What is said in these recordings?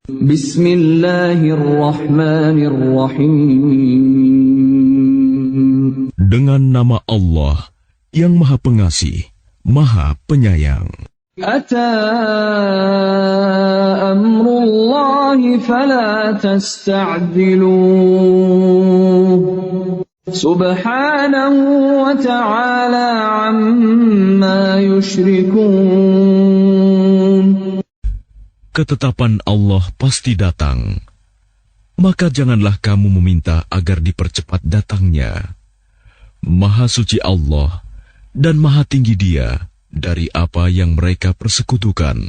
Bismillahirrahmanirrahim. Dengan nama Allah yang Maha Pengasih, Maha Penyayang. Ata amrullahi fala tasta'jiluh. Subhanahu wa ta'ala amma yushrikun. Ketetapan Allah pasti datang, maka janganlah kamu meminta agar dipercepat datangnya. Maha suci Allah dan maha tinggi Dia dari apa yang mereka persekutukan.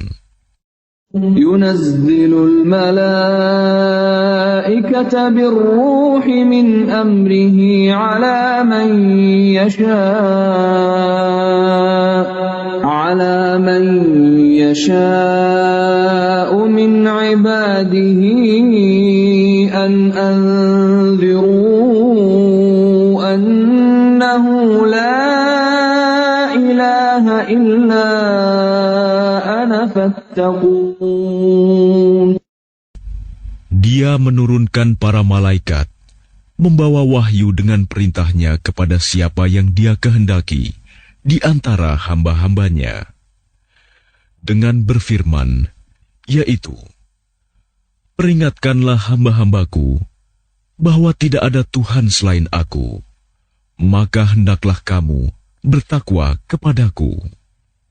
Yunazzilul malaikata birruhi min amrihi ala man yasha'u min ibadihi an anziru annahu la ilaha illa ana fattaqun. Dia menurunkan para malaikat, membawa wahyu dengan perintahnya kepada siapa yang Dia kehendaki di antara hamba-hambanya, dengan berfirman, yaitu, peringatkanlah hamba-hambaku bahwa tidak ada Tuhan selain Aku, maka hendaklah kamu bertakwa kepadaku.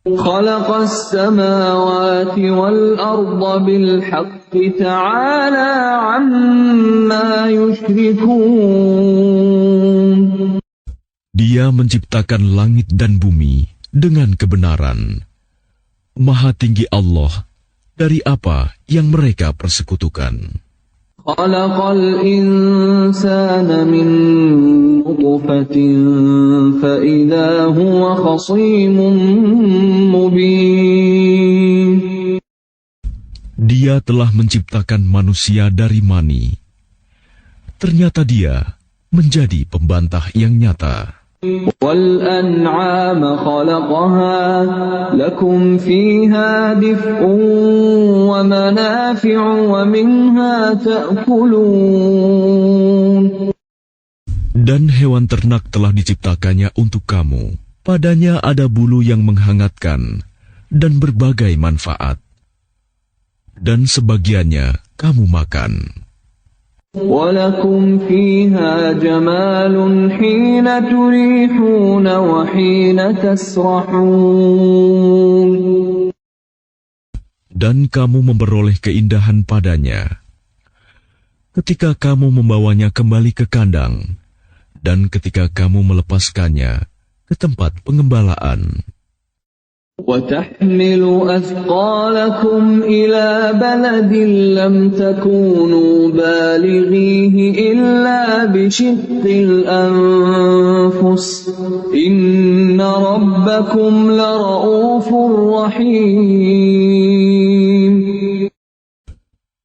Khalaqas samawati wal arda bil haqqi ta'ala amma yushrikun. Dia menciptakan langit dan bumi dengan kebenaran. Maha tinggi Allah dari apa yang mereka persekutukan. Khalaqal insana min nutfatin fa idza huwa khasimun mubin. Dia telah menciptakan manusia dari mani. Ternyata dia menjadi pembantah yang nyata. Wal an'ama khalaqaha lakum fiha dif'un wa manafi'u wa minha ta'kulun. Dan hewan ternak telah diciptakannya untuk kamu. Padanya ada bulu yang menghangatkan dan berbagai manfaat. Dan sebagiannya kamu makan. وَلَكُمْ فِيهَا جَمَالٌ حِينَ تُرِيحُونَ وَحِينَ تَسْرَحُونَ. Dan kamu memperoleh keindahan padanya ketika kamu membawanya kembali ke kandang dan ketika kamu melepaskannya ke tempat pengembalaan. وَتَحْمِلُ أَثْقَالَكُمْ إِلَى بَلَدٍ لَّمْ تَكُونُوا بَالِغِيهِ إِلَّا بِشِقِّ الْأَنفُسِ إِنَّ رَبَّكُمْ لَرَءُوفٌ رَّحِيمٌ.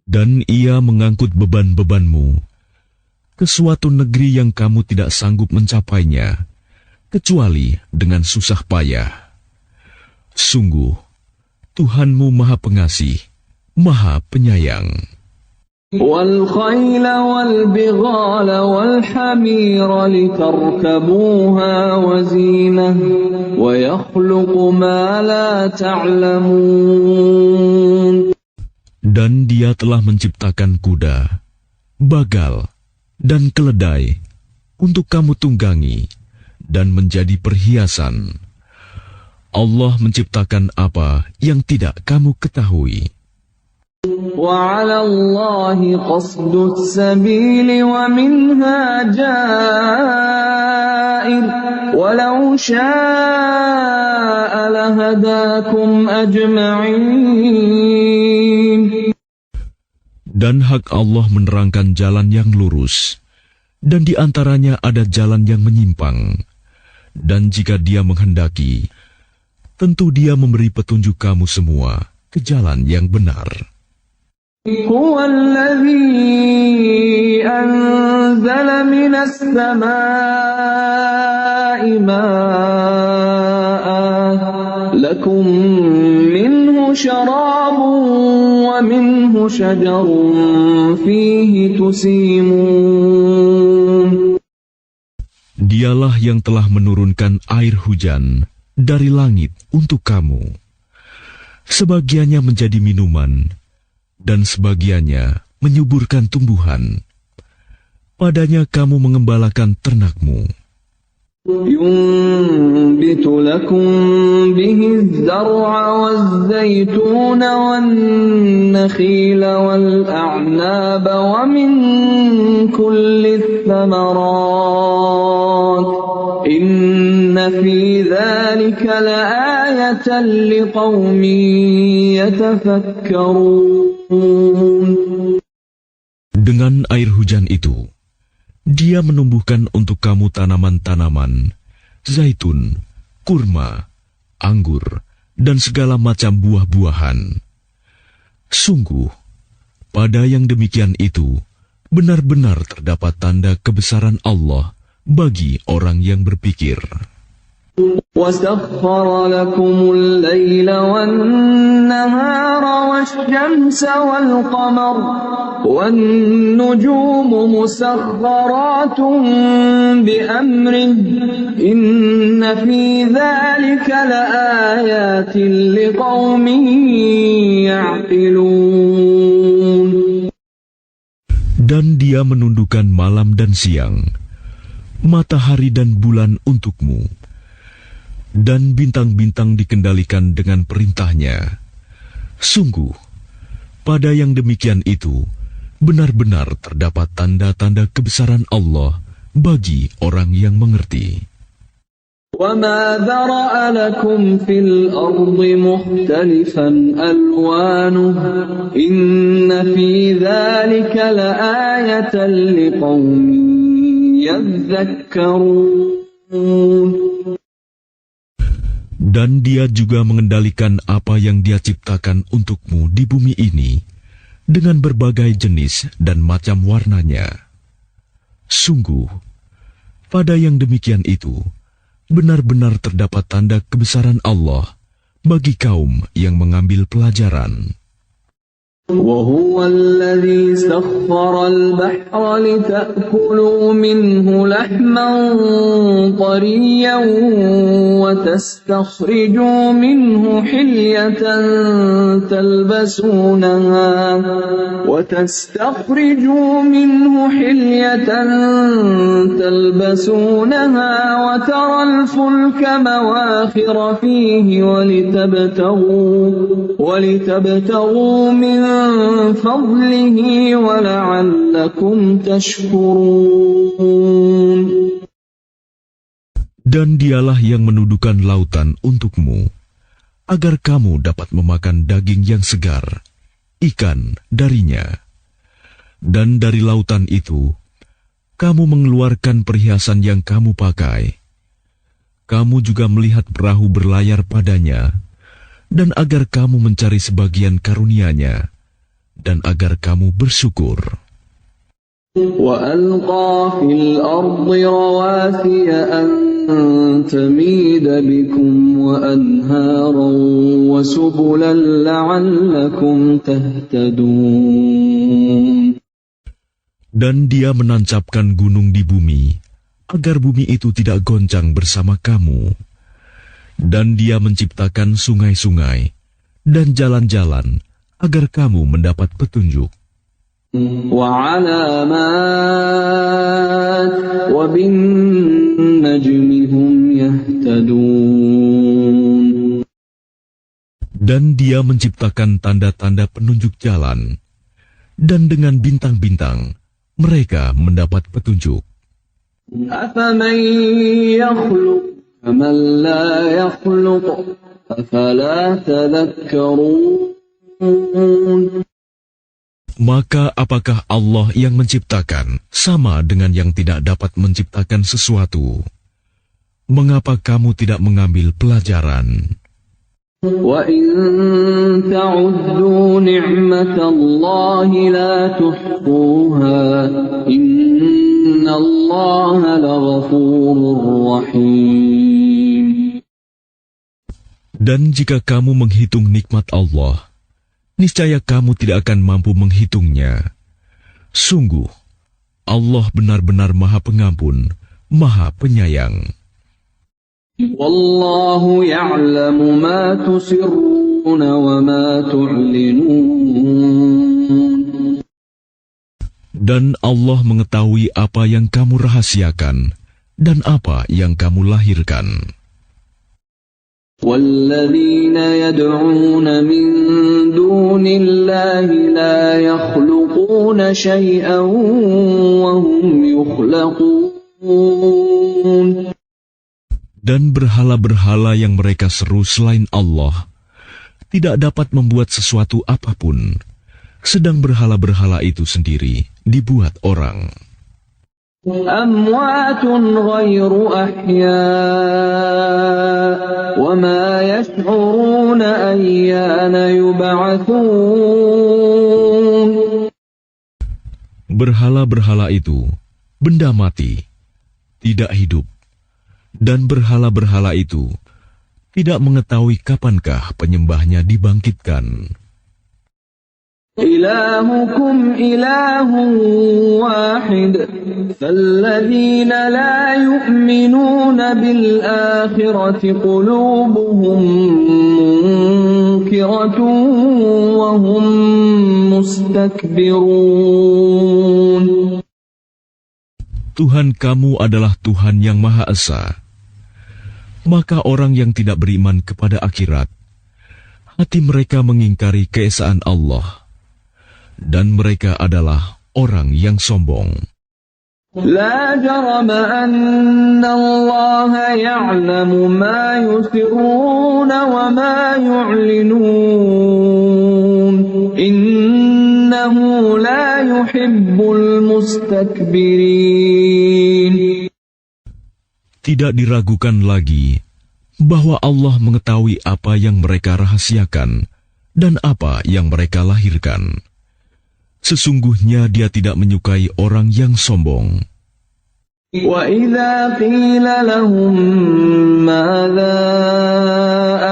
Dan ia mengangkut beban-bebanmu ke suatu negeri yang kamu tidak sanggup mencapainya, kecuali dengan susah payah. Sungguh, Tuhanmu Maha Pengasih, Maha Penyayang. وَالْخَيْلَ وَالْبِغَالَ وَالْحَمِيرَ لِتَرْكَبُوهَا وَزِينَةً وَيَخْلُقُ مَا لَا تَعْلَمُونَ. Dan Dia telah menciptakan kuda, bagal, dan keledai untuk kamu tunggangi dan menjadi perhiasan. Allah menciptakan apa yang tidak kamu ketahui. وَعَلَى اللَّهِ قَصْدُ السَّبِيلِ وَمِنْهَا جَائِرٌ وَلَوْ شَاءَ لَهَدَاكُمْ أَجْمَعِينَ. Dan hak Allah menerangkan jalan yang lurus, dan di antaranya ada jalan yang menyimpang. Dan jika Dia menghendaki, tentu Dia memberi petunjuk kamu semua ke jalan yang benar. Huwa alladhi anzala minas samaa'i ma'an lakum minhu syarabun wa ومنه شجر فيه تسيمون. Dialah yang telah menurunkan air hujan dari langit untuk kamu. Sebagiannya menjadi minuman, dan sebagiannya menyuburkan tumbuhan. Padanya kamu mengembalakan ternakmu. ينبت لكم به الزرع والزيتون والنخيل والأعناب ومن كل الثمرات إن في ذلك لآية لقوم يتفكرون. Dengan air hujan itu, Dia menumbuhkan untuk kamu tanaman-tanaman, zaitun, kurma, anggur, dan segala macam buah-buahan. Sungguh, pada yang demikian itu, benar-benar terdapat tanda kebesaran Allah bagi orang yang berpikir. وَسَخَّرَ لَكُمُ اللَّيْلَ وَالنَّهَارَ وَالشَّمْسَ وَالْقَمَرَ وَالنُّجُومُ مُسَخَّرَاتٌ بِأَمْرِهِ إِنَّ فِي ذَلِكَ لَآيَاتٍ لِقَوْمٍ يَعْقِلُونَ. Dan Dia menundukkan malam dan siang, matahari dan bulan untukmu, dan bintang-bintang dikendalikan dengan perintahnya. Sungguh, pada yang demikian itu, benar-benar terdapat tanda-tanda kebesaran Allah bagi orang yang mengerti. وَمَا ذَرَأَ لَكُمْ فِي الْأَرْضِ مُخْتَلِفًا أَلْوَانُهُ إِنَّ فِي ذَلِكَ لَآيَةً لِقَوْمٍ يَذَّكَّرُونَ. Dan Dia juga mengendalikan apa yang Dia ciptakan untukmu di bumi ini dengan berbagai jenis dan macam warnanya. Sungguh, pada yang demikian itu, benar-benar terdapat tanda kebesaran Allah bagi kaum yang mengambil pelajaran. وَهُوَ الَّذِي سَخَّرَ الْبَحْرَ لِتَأْكُلُوا مِنْهُ لَحْمًا طَرِيًّا وَتَسْتَخْرِجُوا مِنْهُ حِلْيَةً تَلْبَسُونَهَا وَتَرَى الْفُلْكَ مَوَاخِرَ فِيهِ وَلِتَبْتَغُوا مِنْ فَضْلِهِ وَلَعَلَّكُمْ تَشْكُرُونَ. Dan Dialah yang menundukkan lautan untukmu, agar kamu dapat memakan daging yang segar, ikan darinya. Dan dari lautan itu, kamu mengeluarkan perhiasan yang kamu pakai. Kamu juga melihat perahu berlayar padanya, dan agar kamu mencari sebagian karunia-Nya, dan agar kamu bersyukur. وَأَلْقَى فِي الْأَرْضِ رَوَاسِيَ أَن تَمِيدَ بِكُمْ وَأَنْهَارًا وَسُبُلًا لَعَلَّكُمْ تَهْتَدُونَ. Dan Dia menancapkan gunung di bumi, agar bumi itu tidak goncang bersama kamu. Dan Dia menciptakan sungai-sungai dan jalan-jalan, agar kamu mendapat petunjuk. وَعَلَامَاتٍ وَبِالنَّجْمِ هُمْ يَهْتَدُونَ. Dan Dia menciptakan tanda-tanda penunjuk jalan, dan dengan bintang-bintang mereka mendapat petunjuk. أَفَمَنْ يَخْلُقُ كَمَنْ لَا يَخْلُقُ أَفَلَا تَذَكَّرُونَ. Maka apakah Allah yang menciptakan sama dengan yang tidak dapat menciptakan sesuatu? Mengapa kamu tidak mengambil pelajaran? وَإِن تَعُدُّوا نِعْمَةَ اللَّهِ لَا تُحْصُوهَا إِنَّ اللَّهَ لَغَفُورٌ رَّحِيمٌ. Dan jika kamu menghitung nikmat Allah, niscaya kamu tidak akan mampu menghitungnya. Sungguh, Allah benar-benar Maha Pengampun, Maha Penyayang. Wallahu ya'lamu ma tusirruna wa ma tu'linun. Dan Allah mengetahui apa yang kamu rahasiakan dan apa yang kamu lahirkan. وَالَّذِينَ يَدْعُونَ مِن دُونِ اللَّهِ لَا يَخْلُقُونَ شَيْئًا وَهُمْ يُخْلَقُونَ. Dan berhala-berhala yang mereka seru selain Allah tidak dapat membuat sesuatu apapun, sedang berhala-berhala itu sendiri dibuat orang. أَمْوَاتٌ غَيْرُ أَحْيَاءٍ وَمَا يَشْعُرُونَ أَيَّانَ يُبْعَثُونَ. Berhala-berhala itu benda mati, tidak hidup, dan berhala-berhala itu tidak mengetahui kapankah penyembahnya dibangkitkan. إِلَٰهُكُمْ إِلَٰهٌ وَاحِدٌ فَالَّذِينَ لَا يُؤْمِنُونَ بِالْآخِرَةِ قُلُوبُهُم مُّنكِرَةٌ وَهُم مُّسْتَكْبِرُونَ. Tuhan kamu adalah Tuhan yang Maha Esa. Maka orang yang tidak beriman kepada akhirat, hati mereka mengingkari keesaan Allah, dan mereka adalah orang yang sombong. لا جرم أن الله يعلم ما يسرون وما يعلنون إنه لا يحب المستكبرين. Tidak diragukan lagi bahwa Allah mengetahui apa yang mereka rahasiakan dan apa yang mereka lahirkan. Sesungguhnya Dia tidak menyukai orang yang sombong. وَإِذَا قِيلَ لَهُم مَّاذَا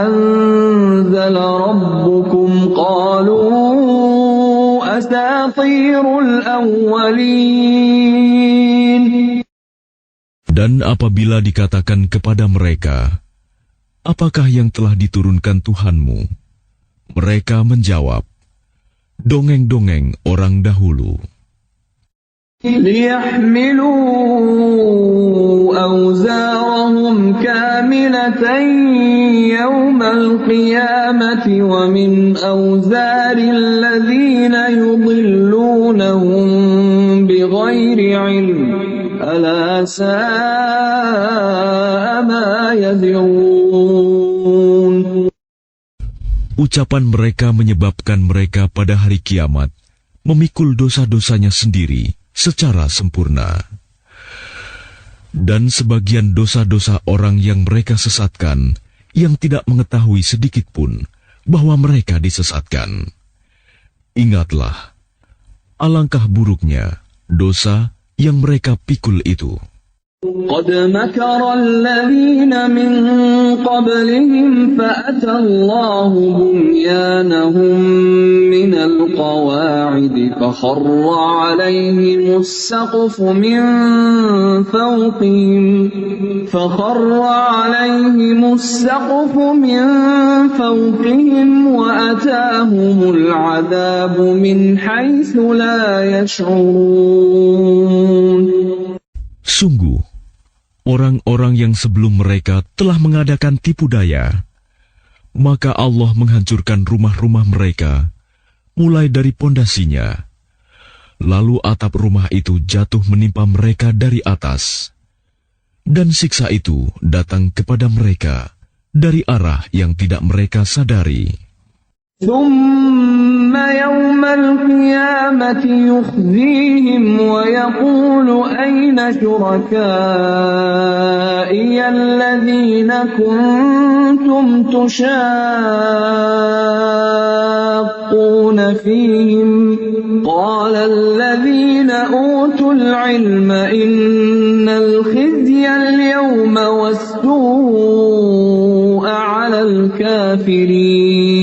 أَنزَلَ رَبُّكُمْ قَالُوا أَسَاطِيرُ الْأَوَّلِينَ. Dan apabila dikatakan kepada mereka, apakah yang telah diturunkan Tuhanmu? Mereka menjawab, dongeng-dongeng orang dahulu. لِيَحْمِلُوا أَوْزَارَهُمْ كَامِلَةً يَوْمَ الْقِيَامَةِ وَمِنْ أَوْزَارِ الَّذِينَ يُضِلُّونَهُم بِغَيْرِ عِلْمٍ أَلَا سَاءَ مَا يَزِرُونَ. Ucapan mereka menyebabkan mereka pada hari kiamat memikul dosa-dosanya sendiri secara sempurna. Dan sebagian dosa-dosa orang yang mereka sesatkan yang tidak mengetahui sedikit pun bahwa mereka disesatkan. Ingatlah, alangkah buruknya dosa yang mereka pikul itu. قد مكر الذين من قبلهم فأتى الله بنيانهم من القواعد فخر عليهم السقف من فوقهم وأتاهم العذاب من حيث لا يشعرون. Sungguh, orang-orang yang sebelum mereka telah mengadakan tipu daya, maka Allah menghancurkan rumah-rumah mereka, mulai dari pondasinya. Lalu atap rumah itu jatuh menimpa mereka dari atas, dan siksa itu datang kepada mereka dari arah yang tidak mereka sadari. ثم يوم القيامة يخزيهم ويقول أين شركائي الذين كنتم تشاقون فيهم قال الذين أوتوا العلم إن الخزي اليوم والسوء على الكافرين.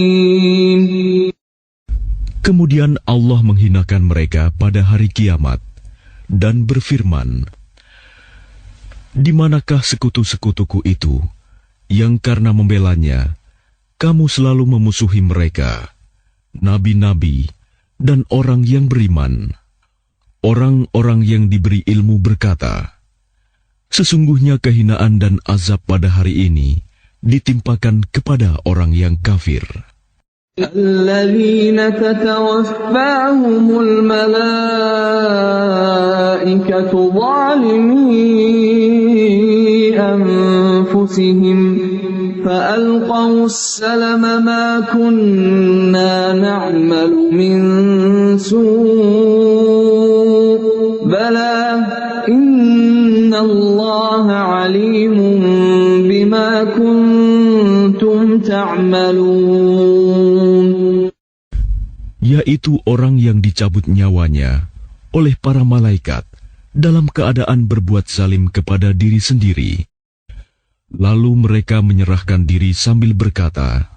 Kemudian Allah menghinakan mereka pada hari kiamat dan berfirman, "Di manakah sekutu-sekutuku itu, yang karena membelanya, kamu selalu memusuhi mereka, nabi-nabi dan orang yang beriman?" Orang-orang yang diberi ilmu berkata, "Sesungguhnya kehinaan dan azab pada hari ini ditimpakan kepada orang yang kafir." الذين تتوفاهم الملائكة ظالمي أنفسهم فألقوا السلم ما كنا نعمل من سوء بلى إن الله عليم بما كنتم تعملون. Yaitu orang yang dicabut nyawanya oleh para malaikat dalam keadaan berbuat zalim kepada diri sendiri. Lalu mereka menyerahkan diri sambil berkata,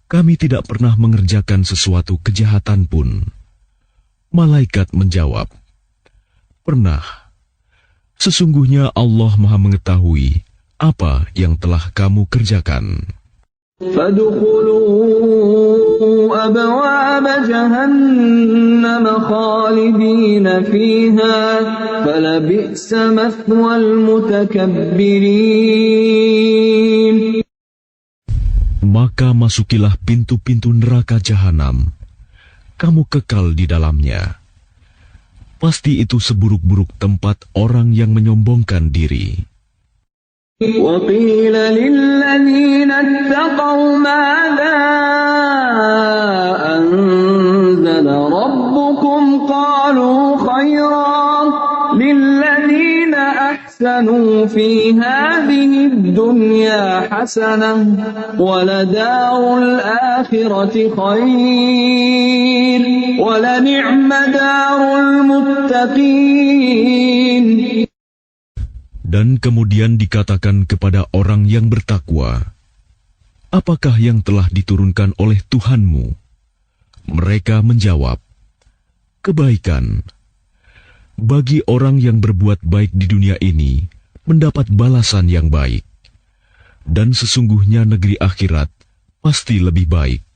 "Kami tidak pernah mengerjakan sesuatu kejahatan pun." Malaikat menjawab, "Pernah. Sesungguhnya Allah Maha mengetahui apa yang telah kamu kerjakan." فادخلوا أبواب جهنم خالدين فيها فلبئس مثوى المتكبرين. Maka masukilah pintu-pintu neraka jahanam. Kamu kekal di dalamnya. Pasti itu seburuk-buruk tempat orang yang menyombongkan diri. وقيل للذين اتقوا ماذا أنزل ربكم قالوا خيرا للذين أحسنوا في هذه الدنيا حسنة ولدار الآخرة خير ولنعم دار المتقين. Dan kemudian dikatakan kepada orang yang bertakwa, "Apakah yang telah diturunkan oleh Tuhanmu?" Mereka menjawab, "Kebaikan. Bagi orang yang berbuat baik di dunia ini, mendapat balasan yang baik. Dan sesungguhnya negeri akhirat pasti lebih baik.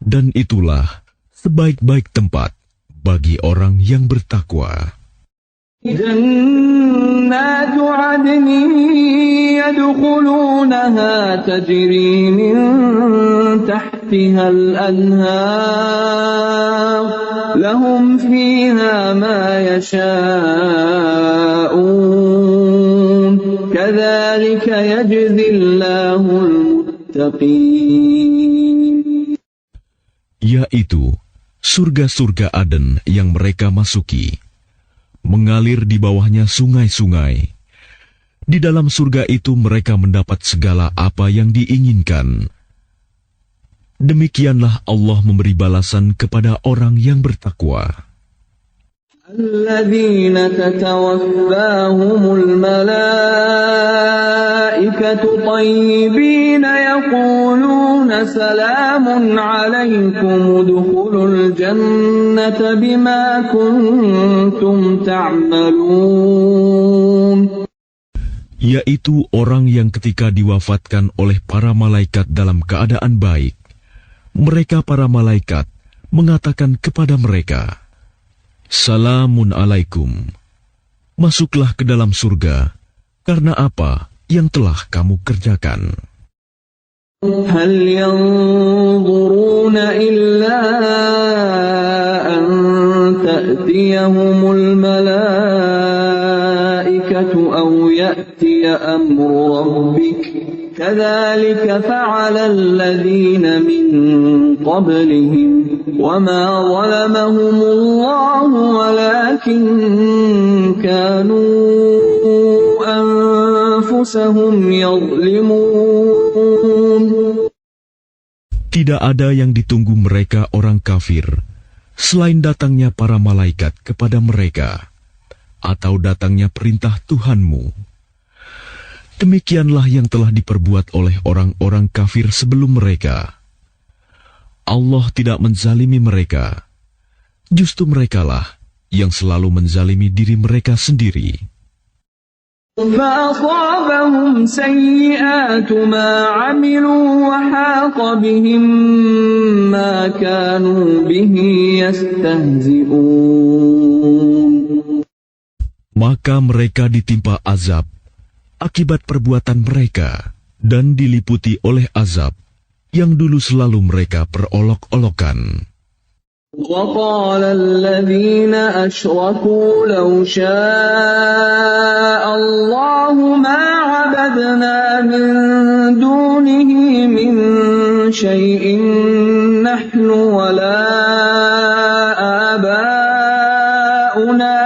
Dan itulah sebaik-baik tempat bagi orang yang bertakwa." جنات عدن يدخلونها تجري من تحتها الأنهار لهم فيها ما يشاءون كذلك يجزي الله المتقين. Yaitu surga-surga Aden yang mereka masuki. Mengalir di bawahnya sungai-sungai. Di dalam surga itu mereka mendapat segala apa yang diinginkan. Demikianlah Allah memberi balasan kepada orang yang bertakwa. الذين تتوفاهم الملائكة طيبين يقولون سلام عليكم ادخلوا الجنة بما كنتم تعملون. Yaitu orang yang ketika diwafatkan oleh para malaikat dalam keadaan baik, mereka para malaikat mengatakan kepada mereka, "Salamun alaikum, masuklah ke dalam surga, karena apa yang telah kamu kerjakan." هل ينظرون إلا أن تأتيهم الملائكة أو يأتي أمر ربك كذلك فعل الذين من قبلهم وما ظلمهم الله ولكن كانوا أنفسهم يظلمون. Tidak ada yang ditunggu mereka orang kafir, selain datangnya para malaikat kepada mereka, atau datangnya perintah Tuhanmu. Demikianlah yang telah diperbuat oleh orang-orang kafir sebelum mereka. Allah tidak menzalimi mereka. Justru merekalah yang selalu menzalimi diri mereka sendiri. فأصابهم سيئات ما عملوا وحاق بهم ما كانوا به يستهزئون. Maka mereka ditimpa azab akibat perbuatan mereka dan diliputi oleh azab yang dulu selalu mereka perolok-olokan. وقال الذين أشركوا لو شاء الله ما عبدنا من دونه من شيء نحن ولا آباؤنا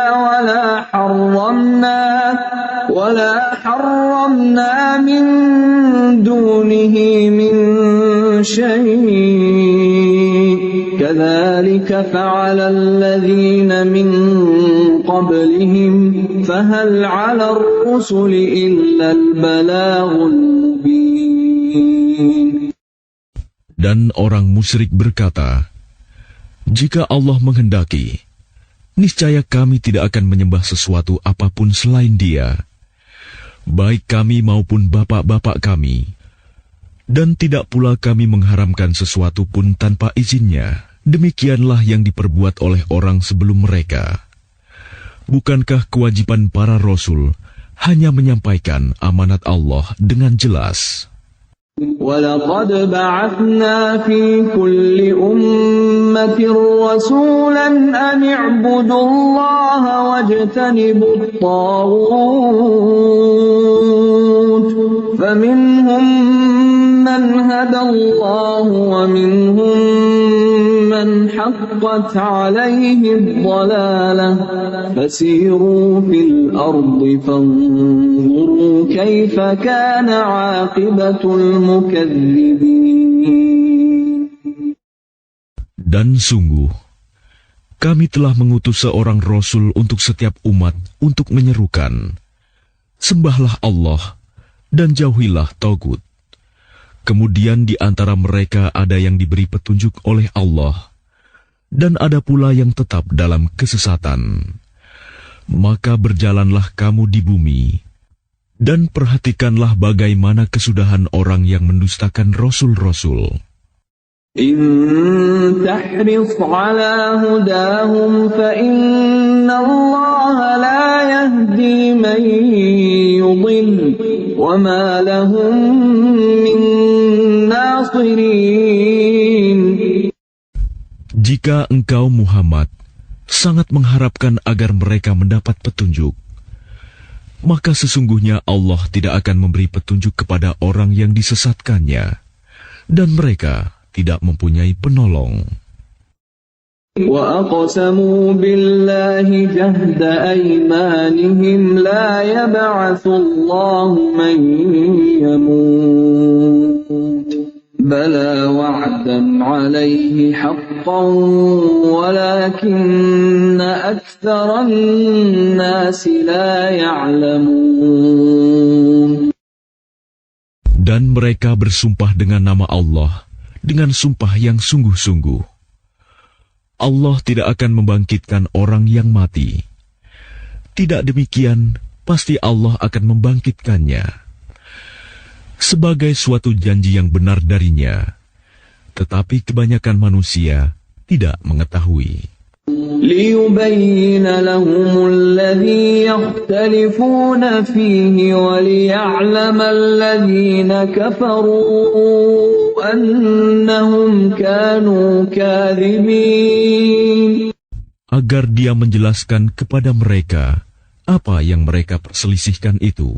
ولا حرمنا من دونه من شيء كذلك فعل الذين من قبلهم فهل على الرسل إلا البلاغ المبين. Dan orang musyrik berkata, jika Allah menghendaki, niscaya kami tidak akan menyembah sesuatu apapun selain Dia, baik kami maupun bapak-bapak kami. Dan tidak pula kami mengharamkan sesuatu pun tanpa izinnya. Demikianlah yang diperbuat oleh orang sebelum mereka. Bukankah kewajiban para rasul hanya menyampaikan amanat Allah dengan jelas? وَلَقَدْ بَعَثْنَا فِي كُلِّ أُمَّةٍ رَّسُولًا أَنِ اعْبُدُوا اللَّهَ وَاجْتَنِبُوا الطَّاغُوتَ فَمِنْهُم مَّنْ هَدَى اللَّهُ وَمِنْهُم مَّنْ حَقَّتْ عَلَيْهِ الضَّلَالَةُ فَسِيرُوا فِي الْأَرْضِ فَانظُرُوا كَيْفَ كَانَ عَاقِبَةُ الْمُكَذِّبِينَ. Dan sungguh, kami telah mengutus seorang Rasul untuk setiap umat untuk menyerukan, sembahlah Allah dan jauhilah Tagut. Kemudian di antara mereka ada yang diberi petunjuk oleh Allah, dan ada pula yang tetap dalam kesesatan. Maka berjalanlah kamu di bumi, dan perhatikanlah bagaimana kesudahan orang yang mendustakan Rasul-Rasul. إن تحرص على هداهم فإن الله لا يهدي من يضل وما لهم من ناصرين. Jika engkau Muhammad sangat mengharapkan agar mereka mendapat petunjuk, maka sesungguhnya Allah tidak akan memberi petunjuk kepada orang yang disesatkannya, dan mereka tidak mempunyai penolong. وَأَقْسَمُوا بِاللَّهِ جَهْدَ أَيْمَانِهِمْ لَا يَبْعَثُ اللَّهُ مَن يَمُوتُ بَلَىٰ وَعْدًا عَلَيْهِ حَقًّا وَلَٰكِنَّ أَكْثَرَ النَّاسِ لَا يَعْلَمُونَ. Dan mereka bersumpah dengan nama Allah dengan sumpah yang sungguh-sungguh. Allah tidak akan membangkitkan orang yang mati. Tidak demikian, pasti Allah akan membangkitkannya sebagai suatu janji yang benar darinya. Tetapi kebanyakan manusia tidak mengetahui. لِيُبَيِّنَ لَهُمُ الَّذِي يَخْتَلِفُونَ فِيهِ وَلِيَعْلَمَ الَّذِينَ كَفَرُوا أَنَّهُمْ كَانُوا كَاذِبِينَ. Agar Dia menjelaskan kepada mereka apa yang mereka perselisihkan itu,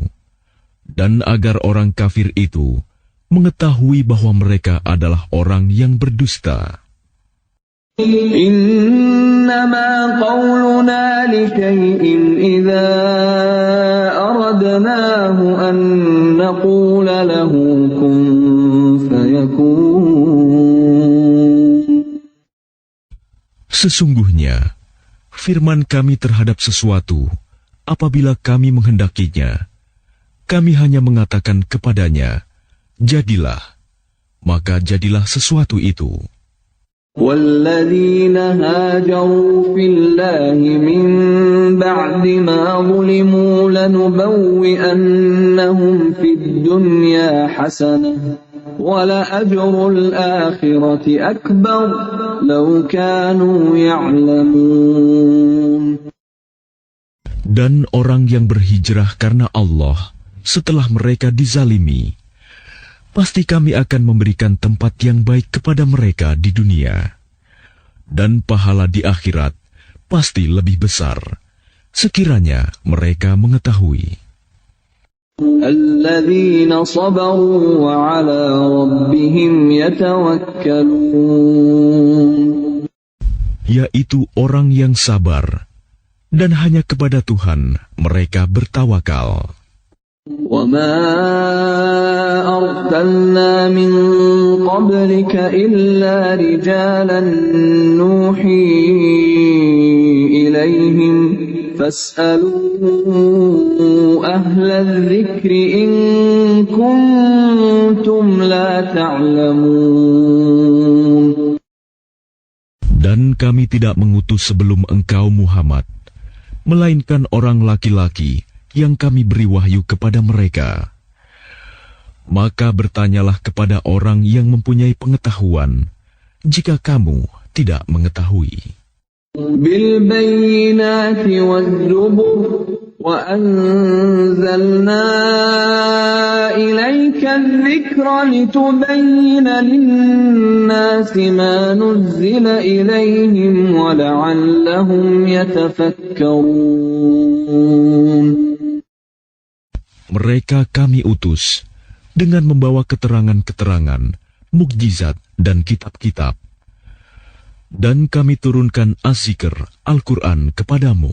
dan agar orang kafir itu mengetahui bahwa mereka adalah orang yang berdusta. إِنَّمَا قَوْلُنَا لِشَيْءٍ إِذَا أَرَدْنَاهُ أَن نَّقُولَ لَهُ كُن فَيَكُونُ. Sesungguhnya, firman kami terhadap sesuatu, apabila kami menghendakinya, kami hanya mengatakan kepadanya, jadilah, maka jadilah sesuatu itu. والذين هاجروا في الله من بعد ما ظلموا لنبوئنهم في الدنيا حسنة ولأجر الآخرة أكبر لو كانوا يعلمون. Dan orang yang berhijrah karena Allah setelah mereka dizalimi, pasti kami akan memberikan tempat yang baik kepada mereka di dunia. Dan pahala di akhirat pasti lebih besar, sekiranya mereka mengetahui. الذين صبروا وعلى ربهم يتوكلون. Yaitu orang yang sabar, dan hanya kepada Tuhan mereka bertawakal. وَمَا أَرْسَلْنَا مِن قَبْلِكَ إِلَّا رِجَالًا نُوحِي إِلَيْهِمْ فَاسْأَلُوا أَهْلَ الذِّكْرِ إِن كُنتُمْ لَا تَعْلَمُونَ. Dan kami tidak mengutus sebelum engkau Muhammad, melainkan orang laki-laki yang kami beri wahyu kepada mereka. Maka bertanyalah kepada orang yang mempunyai pengetahuan, jika kamu tidak mengetahui. بِالْبَيِّنَاتِ وَالزُّبُرِ وَأَنزَلْنَا إِلَيْكَ الذِّكْرَ لِتُبَيِّنَ لِلنَّاسِ مَا نُزِّلَ إِلَيْهِمْ وَلَعَلَّهُمْ يَتَفَكَّرُونَ. Mereka kami utus dengan membawa keterangan-keterangan, mukjizat dan kitab-kitab. Dan kami turunkan Az-Zikr, Al-Quran kepadamu,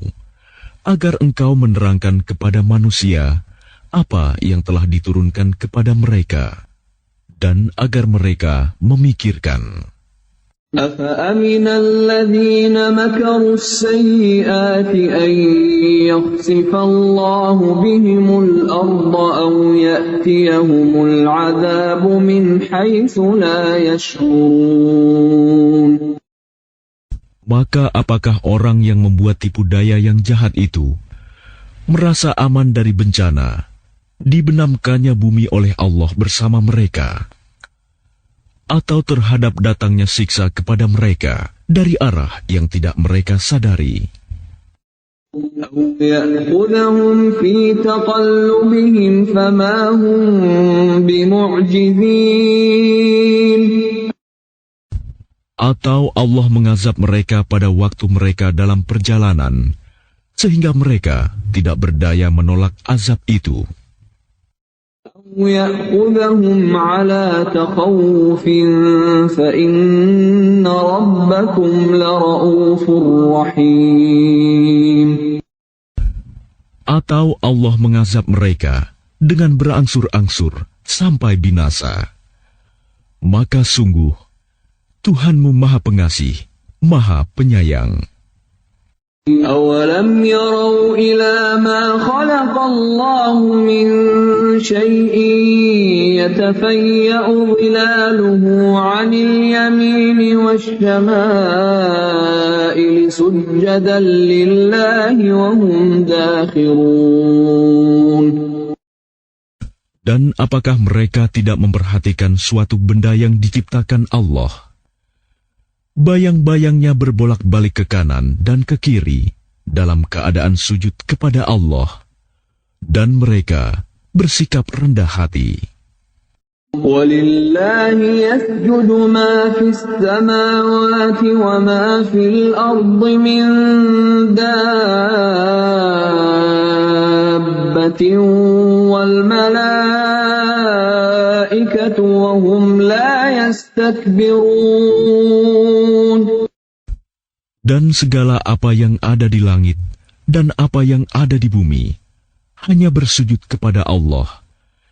agar engkau menerangkan kepada manusia apa yang telah diturunkan kepada mereka, dan agar mereka memikirkan. أَفَأَمِنَ الَّذِينَ مَكَرُوا السَّيِّئَاتِ أَن يَخْسِفَ اللَّهُ بِهِمُ الْأَرْضَ أَوْ يَأْتِيَهُمُ الْعَذَابُ مِنْ حَيْثُ لَا يَشْعُرُونَ. Maka apakah orang yang membuat tipu daya yang jahat itu merasa aman dari bencana, dibenamkannya bumi oleh Allah bersama mereka, atau terhadap datangnya siksa kepada mereka dari arah yang tidak mereka sadari? أَوْ يَأْخُذَهُمْ فِي تَقَلُّبِهِمْ فَمَا هُمْ بِمُعْجِزِينَ. Atau Allah mengazab mereka pada waktu mereka dalam perjalanan, sehingga mereka tidak berdaya menolak azab itu. أَوْ يَأْخُذَهُمْ عَلَى تَخَوُّفٍ فَإِنَّ رَبَّكُمْ لَرَءُوفٌ رَحِيمٌ. Atau Allah mengazab mereka dengan berangsur-angsur sampai binasa. Maka sungguh Tuhanmu Maha Pengasih, Maha Penyayang. أَوَلَمْ يَرَوْا إِلَى مَا خَلَقَ اللَّهُ مِنْ شَيْءٍ يَتَفَيَّأُ ظِلَالُهُ عَنِ الْيَمِينِ وَالشَّمَائِلِ سُجَّدًا لِلَّهِ وَهُمْ دَاخِرُونَ. Dan apakah mereka tidak memperhatikan suatu benda yang diciptakan Allah? Bayang-bayangnya berbolak-balik ke kanan dan ke kiri dalam keadaan sujud kepada Allah, dan mereka bersikap rendah hati. وَلِلَّهِ يَسْجُدُ مَا فِي السَّمَاوَاتِ وَمَا فِي الْأَرْضِ مِنْ دَابَّةٍ وَالْمَلَائِكَةُ وَهُمْ لَا يَسْتَكْبِرُونَ. Dan segala apa yang ada di langit dan apa yang ada di bumi hanya bersujud kepada Allah,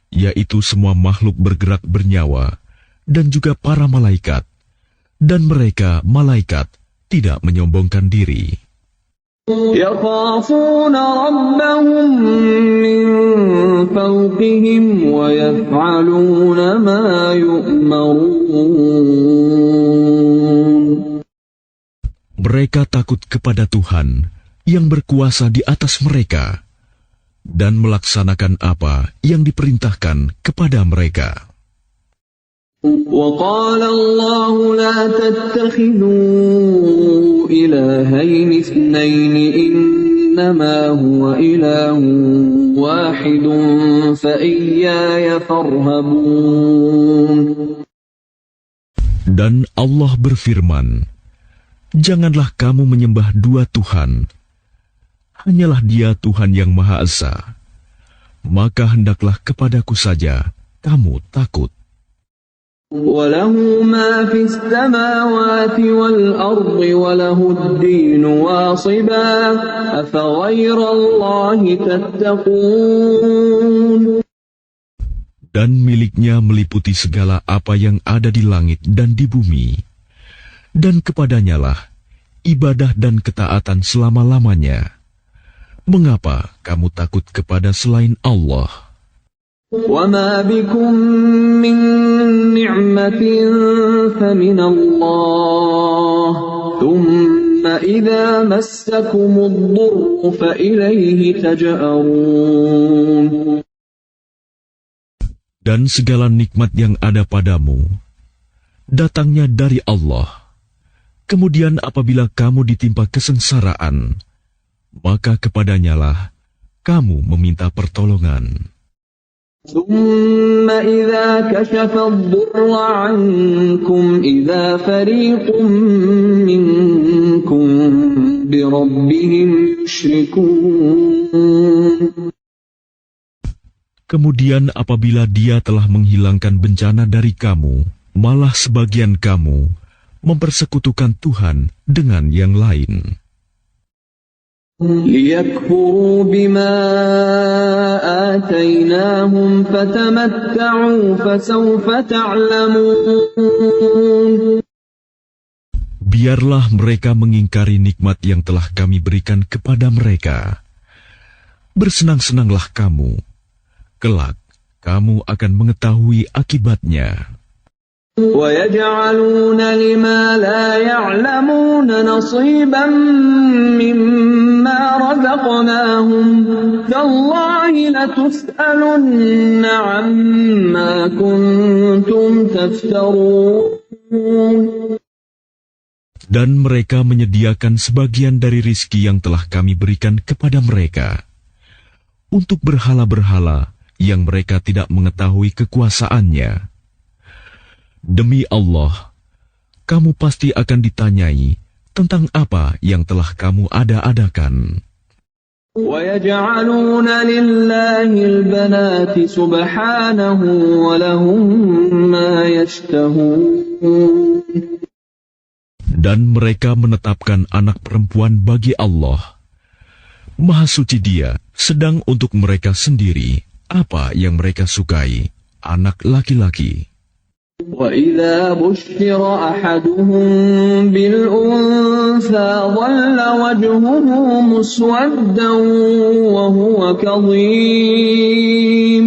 yaitu semua makhluk bergerak bernyawa dan juga para malaikat, dan mereka malaikat tidak menyombongkan diri. يَخَافُونَ رَبَّهُم مِّن فَوْقِهِمْ وَيَفْعَلُونَ مَا يُؤْمَرُونَ. Mereka takut kepada Tuhan yang berkuasa di atas mereka dan melaksanakan apa yang diperintahkan kepada mereka. وقال الله لا تتخذوا إلهين اثنين إنما هو إله واحد فإياي فارهبون. Dan Allah berfirman, janganlah kamu menyembah dua Tuhan, hanyalah Dia Tuhan yang Maha Esa, maka hendaklah kepadaku saja kamu takut. وله ما في السماوات والأرض وله الدين واصبا أفغير الله تتقون. Dan miliknya meliputi segala apa yang ada di langit dan di bumi, dan kepadanyalah ibadah dan ketaatan selama-lamanya. Mengapa kamu takut kepada selain Allah? وَمَا بِكُم مِّن نِّعْمَةٍ فَمِنَ اللَّهِ ثُمَّ إِذَا مَسَّكُمُ الضُّرُّ فَإِلَيْهِ تَجْأَرُونَ. Dan segala nikmat yang ada padamu datangnya dari Allah. Kemudian apabila kamu ditimpa kesengsaraan, maka kepadanyalah kamu meminta pertolongan. ثُمَّ إِذَا كَشَفَ الضُّرَّ عَنكُمْ إِذَا فَرِيقٌ مِّنكُم بِرَبِّهِمْ يُشْرِكُونَ. Kemudian apabila Dia telah menghilangkan bencana dari kamu, malah sebagian kamu mempersekutukan Tuhan dengan yang lain. لِيَكْفُرُوا بِمَا آتَيْنَاهُمْ فَتَمَتَّعُوا فَسَوْفَ تَعْلَمُونَ. Biarlah mereka mengingkari nikmat yang telah kami berikan kepada mereka. Bersenang-senanglah kamu. Kelak, kamu akan mengetahui akibatnya. وَيَجْعَلُونَ لِمَا لَا يَعْلَمُونَ نَصِيبًا مِّمَّا رَزَقْنَاهُمْ تَاللَّهِ لَتُسْأَلُنَّ عَمَّا كُنتُمْ تَفْتَرُونَ. Dan mereka menyediakan sebagian dari rizki yang telah kami berikan kepada mereka untuk berhala-berhala yang mereka tidak mengetahui kekuasaannya. Demi Allah, kamu pasti akan ditanyai tentang apa yang telah kamu ada-adakan. وَيَجْعَلُونَ لِلَّهِ الْبَنَاتِ سُبْحَانَهُ وَلَهُم مَّا يَشْتَهُونَ. Dan mereka menetapkan anak perempuan bagi Allah. Maha suci Dia, sedang untuk mereka sendiri apa yang mereka sukai, anak laki-laki. وَإِذَا بُشِّرَ أَحَدُهُم بِالْأُنثَىٰ ظَلَّ وَجْهُهُ مُسْوَدًّا وَهُوَ كَظِيمٌ.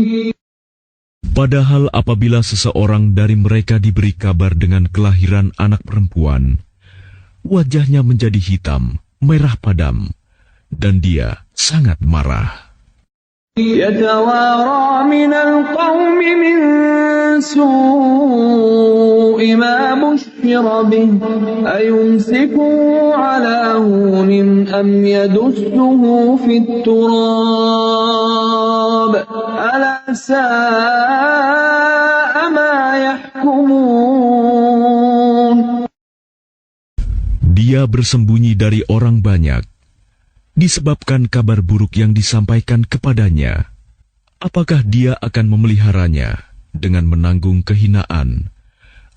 Padahal apabila seseorang dari mereka diberi kabar dengan kelahiran anak perempuan, wajahnya menjadi hitam, merah padam, dan dia sangat marah. يَتَوَارَىٰ مِنَ الْقَوْمِ مِن سُوءِ مَا بُشِّرَ بِهِ أَيُمْسِكُهُ عَلَىٰ هُونٍ أَمْ يَدُسُّهُ فِي التُّرَابِ أَلَا سَاءَ مَا يَحْكُمُونَ. Dia bersembunyi dari orang banyak disebabkan kabar buruk yang disampaikan kepadanya. Apakah dia akan memeliharanya dengan menanggung kehinaan,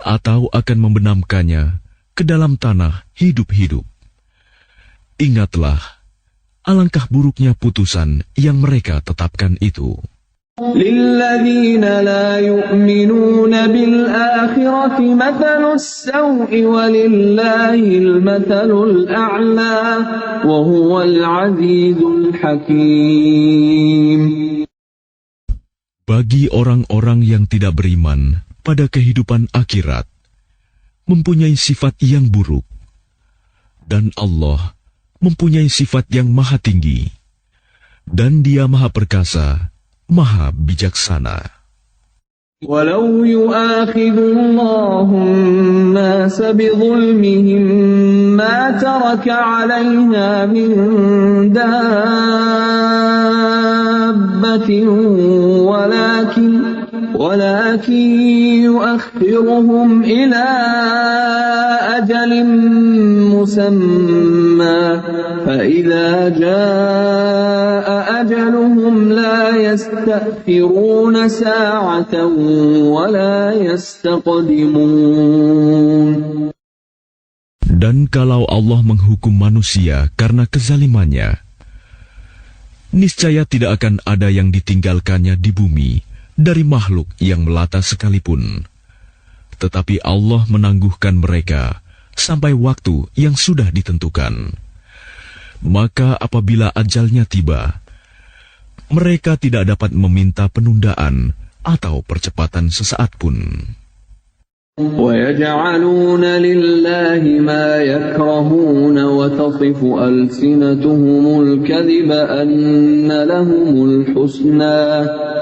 atau akan membenamkannya ke dalam tanah hidup-hidup? Ingatlah, alangkah buruknya putusan yang mereka tetapkan itu. لِلَّذِينَ لَا يُؤْمِنُونَ بِالْآخِرَةِ مَثَلُ السَّوْءِ وَلِلَّهِ الْمَثَلُ الْأَعْلَى وَهُوَ الْعَزِيزُ الْحَكِيمُ. Bagi orang-orang yang tidak beriman pada kehidupan akhirat, mempunyai sifat yang buruk, Dan Allah mempunyai sifat yang maha tinggi, dan Dia maha perkasa, maha bijaksana. ولو يؤاخذ الله الناس بظلمهم ما ترك عليها من دابة ولكن يؤخرهم إلى أجل مسمى فإذا جاء أجلهم لا يستأخرون ساعة ولا يستقدمون. Dan kalau Allah menghukum manusia karena kezalimannya, niscaya tidak akan ada yang ditinggalkannya di bumi dari makhluk yang melata sekalipun. Tetapi Allah menangguhkan mereka sampai waktu yang sudah ditentukan. Maka apabila ajalnya tiba, mereka tidak dapat meminta penundaan atau percepatan sesaat pun. وَيَجْعَلُونَ لِلَّهِ مَا يَكْرَهُونَ وَتَصِفُ أَلْسِنَتُهُمُ الْكَذِبَ أَنَّ لَهُمُ الْحُسْنَى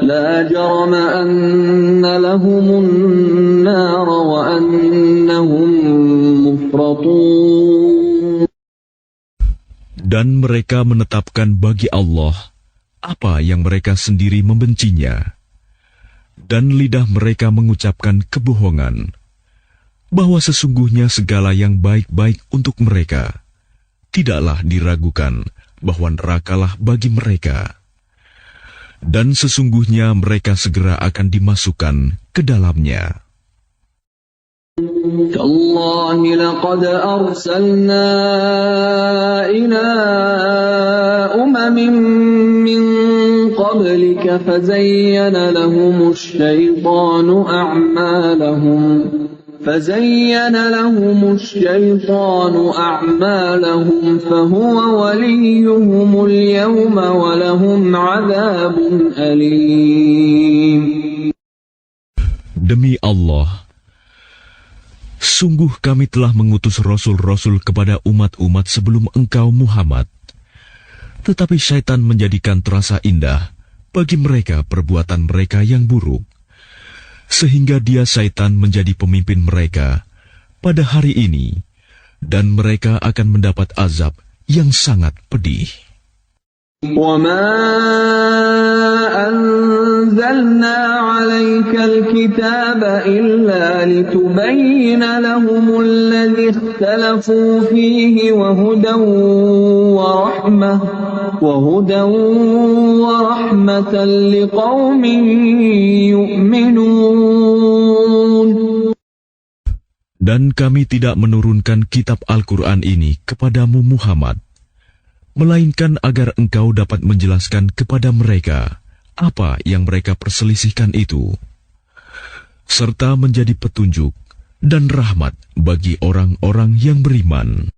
لَا جَرَمَ أَنَّ لَهُمُ النَّارَ وَأَنَّهُمْ مُفْرَطُونَ. Dan mereka menetapkan bagi Allah apa yang mereka sendiri membencinya, dan lidah mereka mengucapkan kebohongan, bahwa sesungguhnya segala yang baik-baik untuk mereka, tidaklah diragukan bahwa nerakalah bagi mereka. Dan sesungguhnya mereka segera akan dimasukkan ke dalamnya. تَاللَّهِ لَقَدْ أَرْسَلْنَا إِلَىٰ أُمَمٍ مِّن قَبْلِكَ فَزَيَّنَ لَهُمُ الشَّيْطَانُ أَعْمَالَهُمْ فَهُوَ وَلِيُّهُمُ الْيَوْمَ وَلَهُمْ عَذَابٌ أَلِيمٌ. Demi Allah, sungguh kami telah mengutus rasul-rasul kepada umat-umat sebelum engkau Muhammad. Tetapi syaitan menjadikan terasa indah bagi mereka perbuatan mereka yang buruk, sehingga dia syaitan menjadi pemimpin mereka pada hari ini, dan mereka akan mendapat azab yang sangat pedih. وَمَا أَنزَلْنَا عَلَيْكَ الْكِتَابَ إِلَّا لِتُبَيِّنَ لَهُمُ الَّذِي اخْتَلَفُوا فِيهِ وَهُدًى وَرَحْمَةً لِقَوْمٍ يُؤْمِنُونَ. Dan kami tidak menurunkan kitab Al-Quran ini kepadamu Muhammad, melainkan agar engkau dapat menjelaskan kepada mereka apa yang mereka perselisihkan itu, serta menjadi petunjuk dan rahmat bagi orang-orang yang beriman.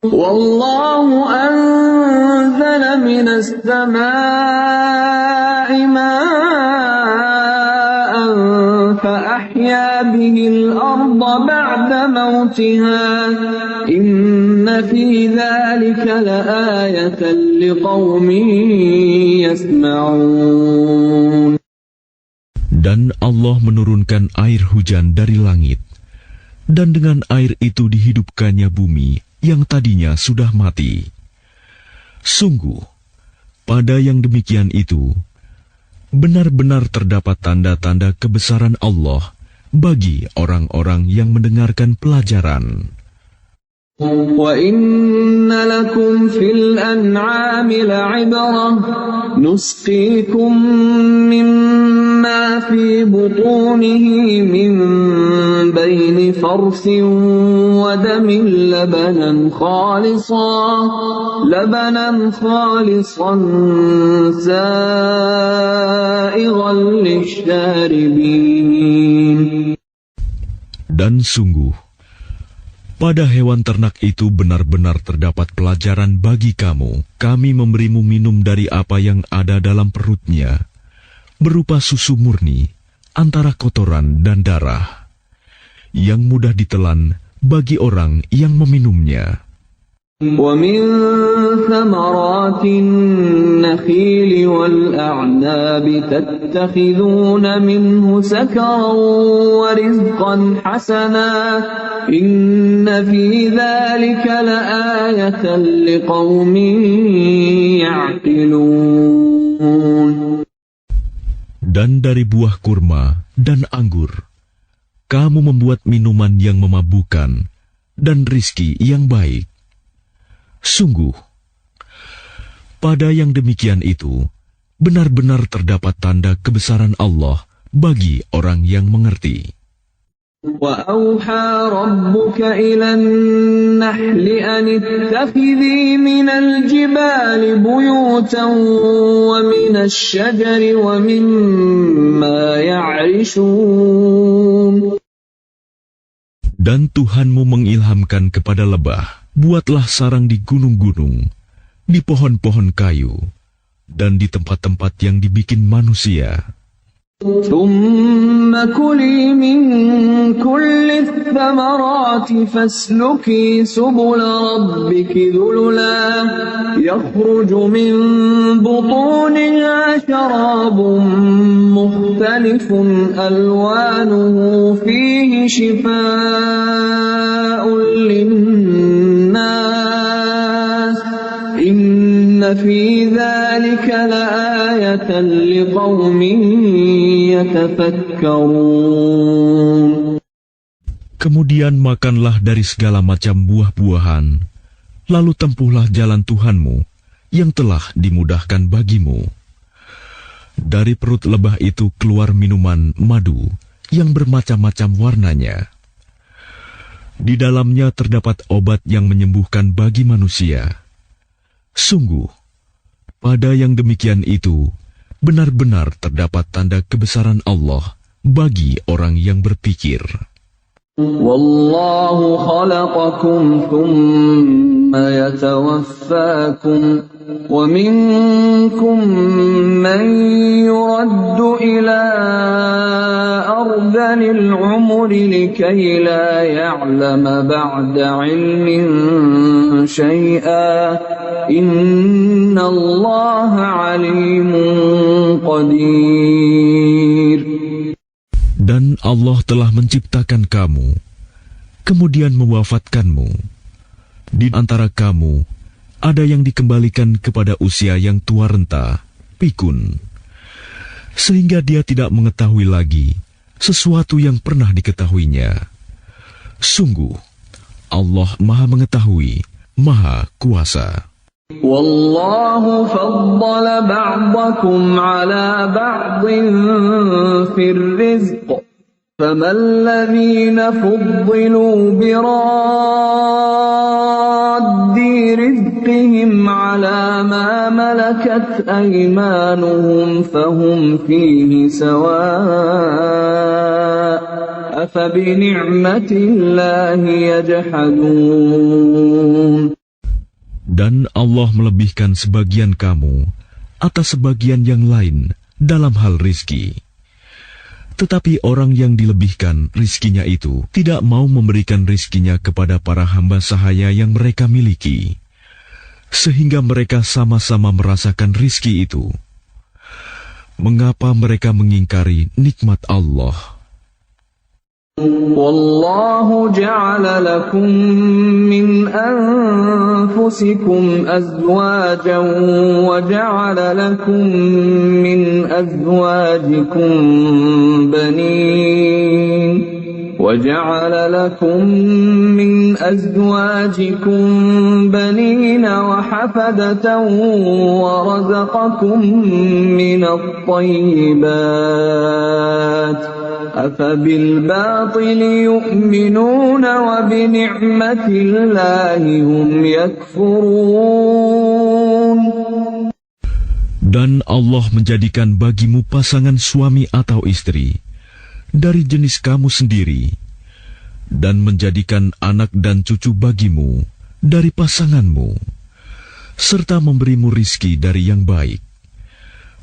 Wallahu anzala minas samaa'i ma'an fa'ahya bihil arda ba'da mautiha inna fi dhalika la'ayatan liqaumin yasma'un. Dan Allah menurunkan air hujan dari langit, dan dengan air itu dihidupkannya bumi yang tadinya sudah mati. Sungguh, pada yang demikian itu, benar-benar terdapat tanda-tanda kebesaran Allah bagi orang-orang yang mendengarkan pelajaran. وَإِنَّ لَكُمْ فِي الْأَنْعَامِ لَعِبْرَةً نُسْقِيكُم مِّمَّا فِي بُطُونِهِ مِن بَيْنِ فَرْثٍ وَدَمٍ لَبَنًا خَالِصًا سَائِغًا لِّلشَّارِبِينَ. Dan sungguh, pada hewan ternak itu benar-benar terdapat pelajaran bagi kamu. Kami memberimu minum dari apa yang ada dalam perutnya, berupa susu murni, antara kotoran dan darah, yang mudah ditelan bagi orang yang meminumnya. ومن ثمرات النخيل والأعناب تتخذون منه سكرا ورزقا حسنا إن في ذلك لآية لقوم يعقلون. Dan dari buah kurma dan anggur, kamu membuat minuman yang memabukkan dan rizki yang baik. Sungguh, pada yang demikian itu, benar-benar terdapat tanda kebesaran Allah bagi orang yang mengerti. وَأَوْحَى رَبُّكَ إِلَى النَّحْلِ أَنِ اتَّخِذِي مِنَ الْجِبَالِ بُيُوتًا وَمِنَ الشَّجَرِ وَمِمَّا يَعْرِشُونَ. Dan Tuhanmu mengilhamkan kepada lebah, buatlah sarang di gunung-gunung, di pohon-pohon kayu, dan di tempat-tempat yang dibikin manusia. ثُمَّ كُلِي مِن كُلِّ الثَّمَرَاتِ فَاسْلُكِي سُبُلَ رَبِّكِ ذُلُلًا يَخْرُجُ مِن بُطُونِهَا شَرَابٌ مُخْتَلِفٌ أَلْوَانُهُ فِيهِ شِفَاءٌ لِلنَّاسِ إِنَّ فِي ذَلِكَ لَآيَةً لِقَوْمٍ يَتَفَكَّرُونَ. Kemudian makanlah dari segala macam buah-buahan, lalu tempuhlah jalan Tuhanmu yang telah dimudahkan bagimu. Dari perut lebah itu keluar minuman madu yang bermacam-macam warnanya. Di dalamnya terdapat obat yang menyembuhkan bagi manusia. Sungguh, pada yang demikian itu, benar-benar terdapat tanda kebesaran Allah bagi orang yang berpikir. Wallahu khalaqakum thumma yatawaffakum wa minkum man yuraddu ila ardhanil umri likay la ya'lama ba'da ilmin syai'a inna Allaha alimun qadir. Dan Allah telah menciptakan kamu, kemudian mewafatkanmu. Di antara kamu, ada yang dikembalikan kepada usia yang tua renta, pikun, sehingga dia tidak mengetahui lagi sesuatu yang pernah diketahuinya. Sungguh, Allah Maha Mengetahui, Maha Kuasa. Wallahu faddala ba'dakum ala ba'din fir rizq faman alladhina fuddilu biraddi rizqihim ala ma malakat aymanuhum fahum fihi sawa' afa bi ni'matillahi yajhadun. Dan Allah melebihkan sebagian kamu atas sebagian yang lain dalam hal rizki. Tetapi orang yang dilebihkan rizkinya itu tidak mau memberikan rizkinya kepada para hamba sahaya yang mereka miliki, sehingga mereka sama-sama merasakan rizki itu. Mengapa mereka mengingkari nikmat Allah? Wallahu ja'ala lakum min anfusikum azwajan wa ja'ala lakum min azwajikum banin وَجَعَلَ لَكُم مِّنْ أَزْوَاجِكُم بَنِينَ وَحَفَدَةً وَرَزَقَكُم مِّنَ الطَّيِّبَاتِ أَفَبِالْبَاطِلِ يُؤْمِنُونَ وَبِنِعْمَةِ اللَّهِ هُمْ يَكْفُرُونَ. Dan Allah menjadikan bagimu pasangan suami atau istri dari jenis kamu sendiri, dan menjadikan anak dan cucu bagimu dari pasanganmu, serta memberimu rizki dari yang baik.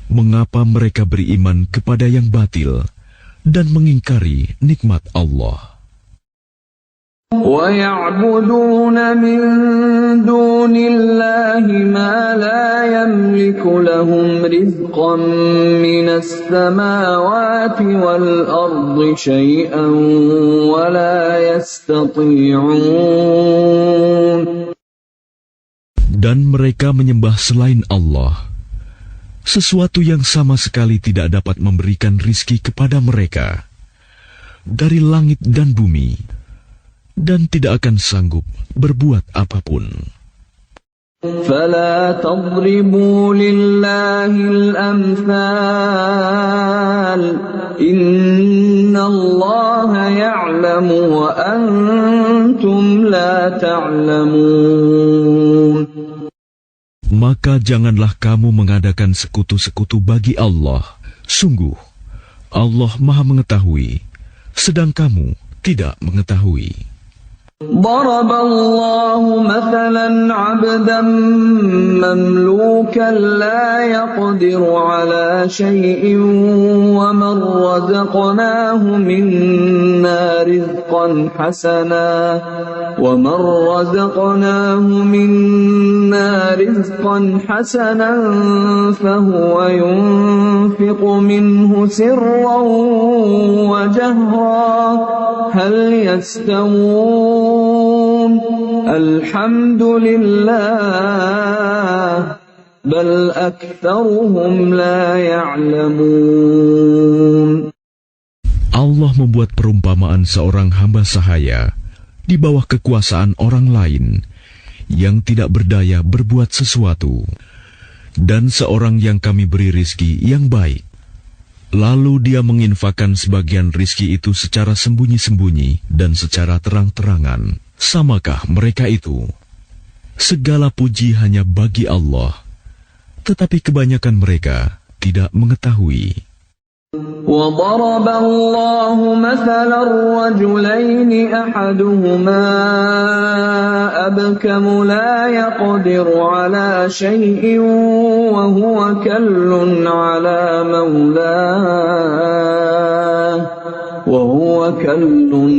Mengapa mereka beriman kepada yang batil dan mengingkari nikmat Allah? وَيَعْبُدُونَ مِن دُونِ اللَّهِ مَا لَا يَمْلِكُ لَهُمْ رِزْقًا مِّنَ السَّمَاوَاتِ وَالْأَرْضِ شَيْئًا وَلَا يَسْتَطِيعُونَ. Dan mereka menyembah selain Allah, sesuatu yang sama sekali tidak dapat memberikan rizki kepada mereka dari langit dan bumi, dan tidak akan sanggup berbuat apapun. فَلَا تَضْرِبُوا لِلَّهِ الْأَمْثَالَ إِنَّ اللَّهَ يَعْلَمُ وَأَنْتُمْ لَا تَعْلَمُونَ. Maka janganlah kamu mengadakan sekutu-sekutu bagi Allah. Sungguh, Allah Maha Mengetahui, sedang kamu tidak mengetahui. ضرب الله مثلا عبدا مملوكا لا يقدر على شيء ومن رزقناه منا رزقا حسنا فهو ينفق منه سرا وجهرا هل يستوون الحمد لله بل أكثرهم لا يعلمون. Allah membuat perumpamaan seorang hamba sahaya di bawah kekuasaan orang lain yang tidak berdaya berbuat sesuatu, dan seorang yang kami beri rizki yang baik. Lalu dia menginfakkan sebagian rizki itu secara sembunyi-sembunyi dan secara terang-terangan. Samakah mereka itu? Segala puji hanya bagi Allah, tetapi kebanyakan mereka tidak mengetahui. وَضَرَبَ اللَّهُ مَثَلًا رَّجُلَيْنِ أَحَدُهُمَا أَبْكَمُ لَا يَقْدِرُ عَلَى شَيْءٍ وَهُوَ كَلٌّ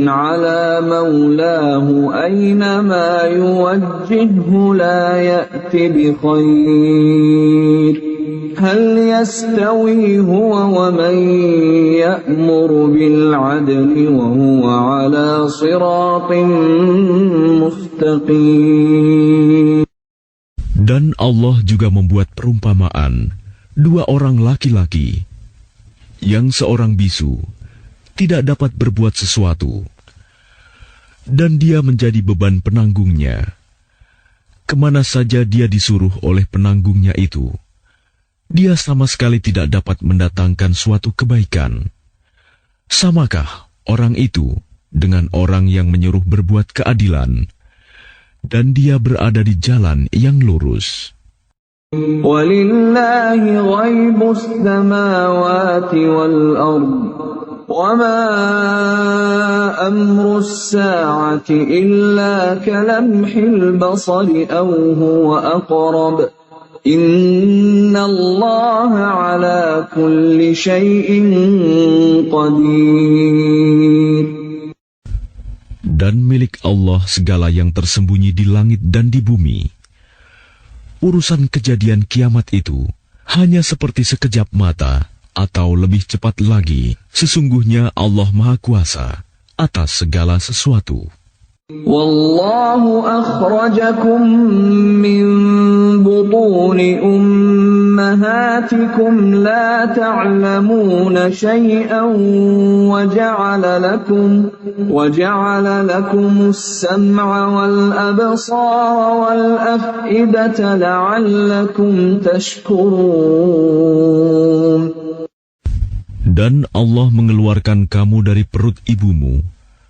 عَلَى مَوْلَاهُ أَيْنَمَا يُوَجِّههُّ لَا يَأْتِ بِخَيْرٍ هل يستوي هو ومن يأمر بالعدل وهو على صراط مستقيم. Dan Allah juga membuat perumpamaan dua orang laki-laki yang seorang bisu tidak dapat berbuat sesuatu dan dia menjadi beban penanggungnya. Kemana saja dia disuruh oleh penanggungnya itu, dia sama sekali tidak dapat mendatangkan suatu kebaikan. Samakah orang itu dengan orang yang menyuruh berbuat keadilan, dan dia berada di jalan yang lurus? وَلِلَّهِ غَيْبُ السَّمَاوَاتِ وَالْأَرْضِ وَمَا أَمْرُ السَّاعَةِ إِلَّا كَلَمْحِ الْبَصَرِ أَوْ هُوَ أَقْرَبُ إِنَّ اللَّهَ عَلَى كُلِّ شَيْءٍ قَدِيرٌ. Dan milik Allah segala yang tersembunyi di langit dan di bumi. Urusan kejadian kiamat itu hanya seperti sekejap mata, atau lebih cepat lagi. Sesungguhnya Allah Maha Kuasa atas segala sesuatu. Wallahu akhrajakum min butuni ummahatikum la ta'lamuna shay'an wa ja'ala lakum as-sam'a wal absara wal af'idata la'allakum tashkurun. Dan Allah mengeluarkan kamu dari perut ibumu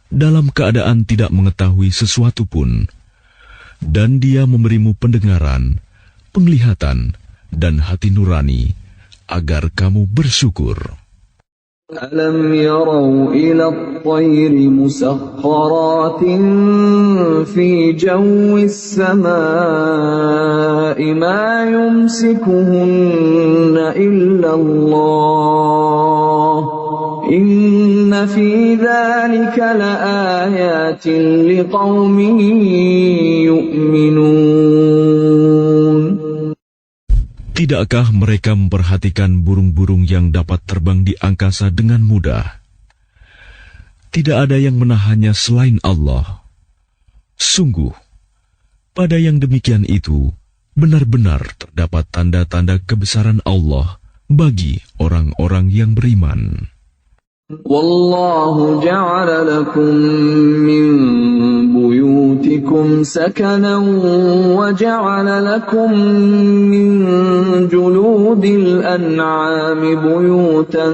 dalam keadaan tidak mengetahui sesuatu pun, dan Dia memberimu pendengaran, penglihatan, dan hati nurani agar kamu bersyukur. Alam yarau ila at-tayri musakhkharatin fi jawis samaa'i ma yumsikuhunna illa Allah إن في ذلك لآيات لقوم يؤمنون. Tidakkah mereka memperhatikan burung-burung yang dapat terbang di angkasa dengan mudah? Tidak ada yang menahannya selain Allah. Sungguh, pada yang demikian itu, benar-benar terdapat tanda-tanda kebesaran Allah bagi orang-orang yang beriman. والله جعل لكم من بيوتكم سكنا وجعل لكم من جلود الأنعام بيوتا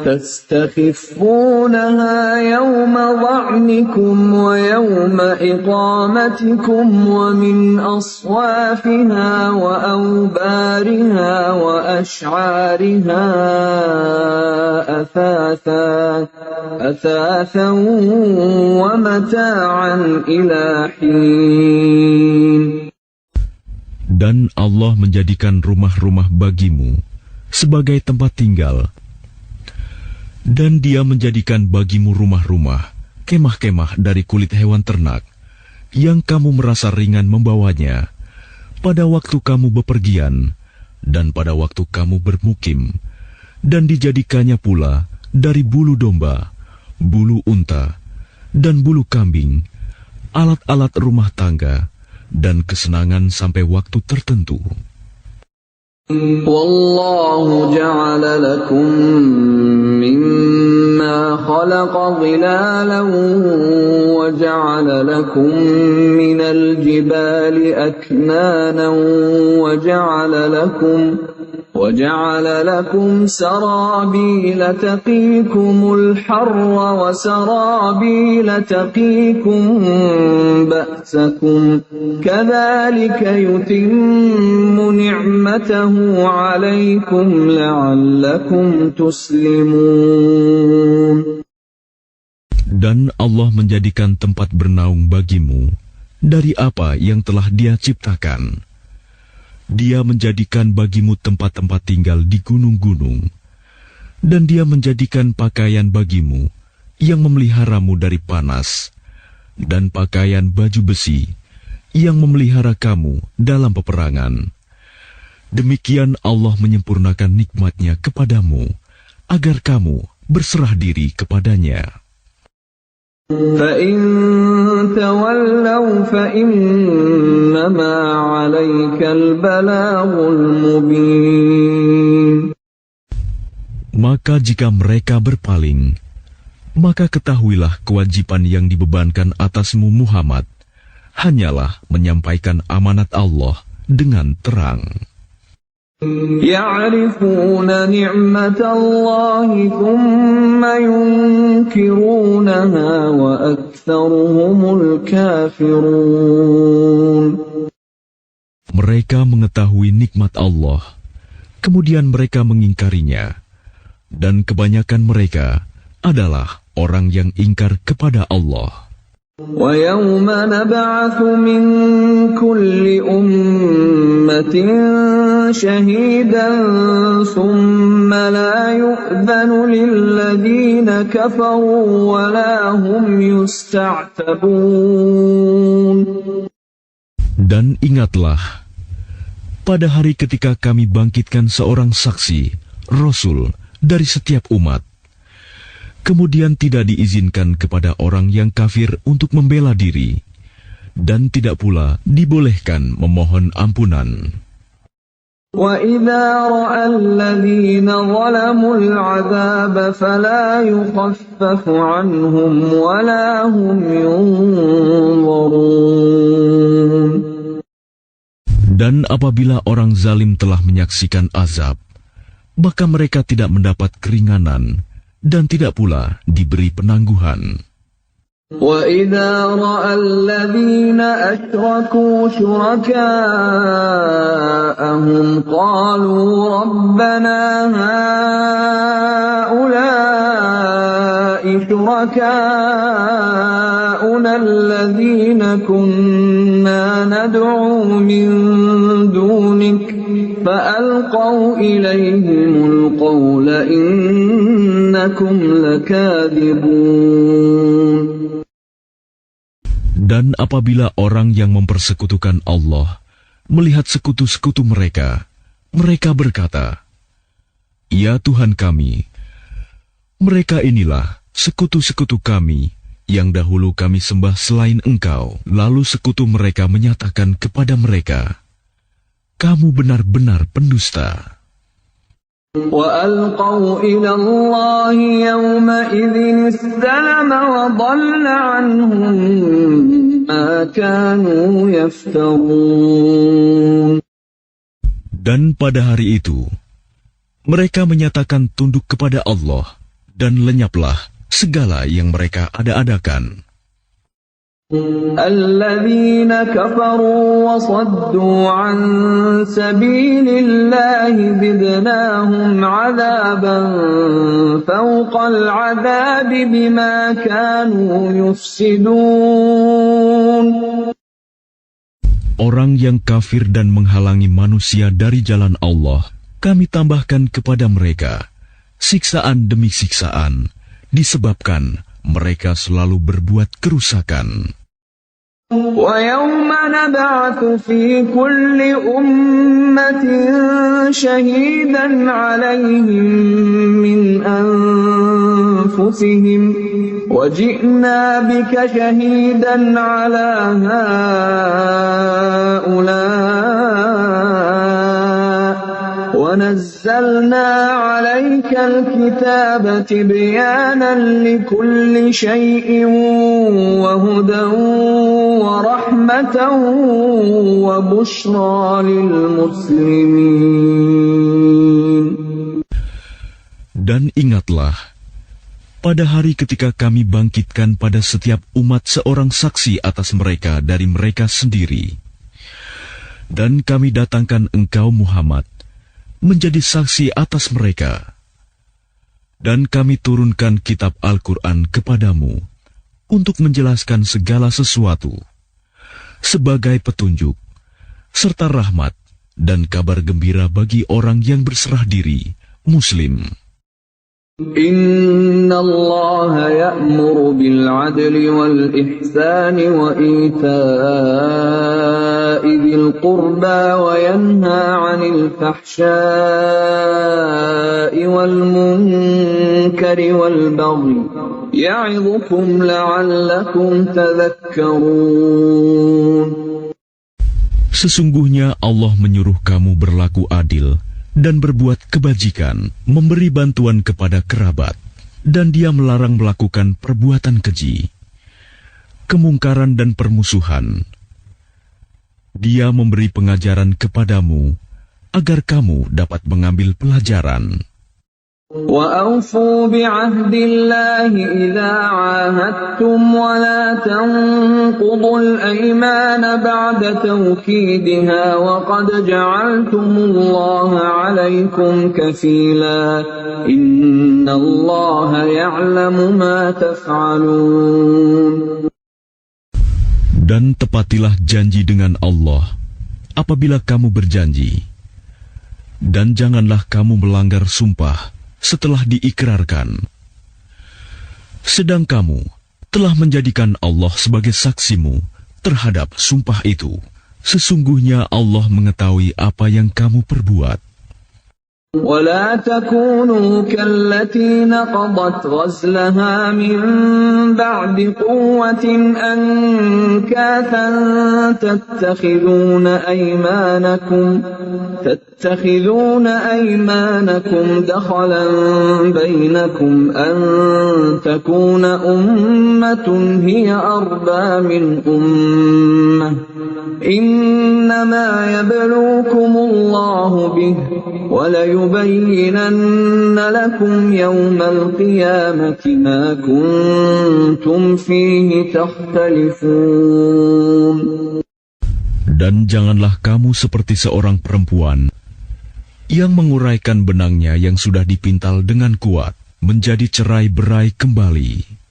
تستخفونها يوم ظعنكم ويوم إقامتكم ومن أصوافها وأوبارها وأشعارها أثاثا ومتاعا إلى حين. Dan Allah menjadikan rumah-rumah bagimu sebagai tempat tinggal. Dan Dia menjadikan bagimu rumah-rumah, kemah-kemah dari kulit hewan ternak, yang kamu merasa ringan membawanya, pada waktu kamu bepergian, dan pada waktu kamu bermukim, dan dijadikannya pula dari bulu domba, bulu unta, dan bulu kambing, alat-alat rumah tangga, dan kesenangan sampai waktu tertentu. Wallahu ja'ala lakum mimma khalaqa dhilalan wa ja'ala lakum minal jibali aknanan wa ja'ala lakum sarabila taqikumul harra wa sarabila taqikum ba'sakum kadhalika yutimmu ni'matahu 'alaykum la'allakum tuslimun. Dan Allah menjadikan tempat bernaung bagimu dari apa yang telah Dia ciptakan. Dia menjadikan bagimu tempat-tempat tinggal di gunung-gunung, dan Dia menjadikan pakaian bagimu yang memeliharamu dari panas, dan pakaian baju besi yang memelihara kamu dalam peperangan. Demikian Allah menyempurnakan nikmat-Nya kepadamu, agar kamu berserah diri kepadanya. فَإِن تَوَلَّوْا فَإِنَّمَا عَلَيْكَ الْبَلَاغُ الْمُبِينُ. Maka jika mereka berpaling, maka ketahuilah kewajiban yang dibebankan atasmu Muhammad hanyalah menyampaikan amanat Allah dengan terang. يَعْرِفُونَ نِعْمَةَ اللَّهِ ثُمَّ يُنْكِرُونَهَا وَأَكْثَرُهُمُ الْكَافِرُونَ. Mereka mengetahui nikmat Allah, kemudian mereka mengingkarinya, dan kebanyakan mereka adalah orang yang ingkar kepada Allah. وَيَوْمَ نَبْعَثُ مِنْ كُلِّ أُمَّةٍ شَهِيدًا ثُمَّ لَا يُؤْذَنُ لِلَّذِينَ كَفَرُوا وَلَا هُمْ يُسْتَعْتَبُونَ. Dan ingatlah, pada hari ketika kami bangkitkan seorang saksi, Rasul, dari setiap umat, kemudian tidak diizinkan kepada orang yang kafir untuk membela diri, dan tidak pula dibolehkan memohon ampunan. وَإِذَا رَأَى الَّذِينَ ظَلَمُوا الْعَذَابَ فَلَا يُخَفَّفُ عَنْهُمْ وَلَا هُمْ يُنظَرُونَ. Dan apabila orang zalim telah menyaksikan azab, maka mereka tidak mendapat keringanan, dan tidak pula diberi penangguhan. وَإِذَا رَأَى الَّذِينَ أَشْرَكُوا شُرَكَاءَهُمْ قَالُوا رَبَّنَا هَؤُلَاءِ شُرَكَاؤُنَا آلهتنا الذين كنا ندعو من دونك فألقوا إليهم القول إنكم لكاذبون. Dan apabila orang yang mempersekutukan Allah melihat sekutu-sekutu mereka, mereka berkata, "Ya Tuhan kami, mereka inilah sekutu-sekutu kami yang dahulu kami sembah selain Engkau." Lalu sekutu mereka menyatakan kepada mereka, "Kamu benar-benar pendusta." وَأَلْقَوْا إِلَى اللَّهِ يَوْمَئِذٍ السَّلَمَ وَضَلَّ عَنْهُمْ مَا كَانُوا يَفْتَرُونَ. Dan pada hari itu, mereka menyatakan tunduk kepada Allah dan lenyaplah segala yang mereka ada-adakan. الَّذِينَ كَفَرُوا وَصَدُّوا عَن سَبِيلِ اللَّهِ زِدْنَاهُمْ عَذَابًا فَوْقَ الْعَذَابِ بِمَا كَانُوا يُفْسِدُونَ. Orang yang kafir dan menghalangi manusia dari jalan Allah, kami tambahkan kepada mereka siksaan demi siksaan, disebabkan mereka selalu berbuat kerusakan. وَيَوْمَ نَبْعَثُ فِي كُلِّ أُمَّةٍ شَهِيدًا عَلَيْهِمْ مِنْ أَنْفُسِهِمْ وَجِئْنَا بِكَ شَهِيدًا عَلَى هَؤُلَاءِ وَنَزَّلْنَا عَلَيْكَ الْكِتَابَ تِبْيَانًا لِكُلِّ شَيْءٍ وَهُدًى وَرَحْمَةً وَبُشْرَى لِلْمُسْلِمِينَ. Dan ingatlah, pada hari ketika kami bangkitkan pada setiap umat seorang saksi atas mereka dari mereka sendiri. Dan kami datangkan engkau Muhammad menjadi saksi atas mereka. Dan kami turunkan kitab Al-Quran kepadamu untuk menjelaskan segala sesuatu sebagai petunjuk, serta rahmat dan kabar gembira bagi orang yang berserah diri, Muslim. Inna Allah ya'muru bil 'adli wal ihsani wa ita'i dzil qurba wa yanha 'anil fahsya'i wal munkari wal baghi ya'idhukum la'allakum tadhakkarun. Sesungguhnya Allah menyuruh kamu berlaku adil dan berbuat kebajikan, memberi bantuan kepada kerabat, dan Dia melarang melakukan perbuatan keji, kemungkaran dan permusuhan. Dia memberi pengajaran kepadamu agar kamu dapat mengambil pelajaran. وَأَوْفُوا بِعَهْدِ اللَّهِ إِذَا عَاهَدتُّمْ وَلَا تَنقُضُوا الْأَيْمَانَ بَعْدَ تَوْكِيدِهَا وَقَدْ جَعَلْتُمُ اللَّهَ عَلَيْكُمْ كَفِيلًا إِنَّ اللَّهَ يَعْلَمُ مَا تَفْعَلُونَ. Dan tepatilah janji dengan Allah apabila kamu berjanji, dan janganlah kamu melanggar sumpah setelah diikrarkan. Sedang kamu telah menjadikan Allah sebagai saksimu terhadap sumpah itu. Sesungguhnya Allah mengetahui apa yang kamu perbuat. وَلَا تَكُونُوا كَالَّتِي نَقَضَتْ غَزْلَهَا مِنْ بَعْدِ قُوَّةٍ أَنْكَاثًا تَتَّخِذُونَ أَيْمَانَكُمْ دَخَلًا بَيْنَكُمْ أَنْ تَكُونَ أُمَّةٌ هِيَ أَرْبَى مِنْ أُمَّةٍ إِنَّمَا يَبْلُوكُمُ اللَّهُ بِهِ وَلَيُبَيِّنَنَّ لَكُمْ يَوْمَ الْقِيَامَةِ مَا كُنْتُمْ فِيهِ تَخْتَلِفُونَ. Dan janganlah kamu seperti seorang perempuan yang menguraikan benangnya yang sudah dipintal dengan kuat menjadi cerai-berai kembali.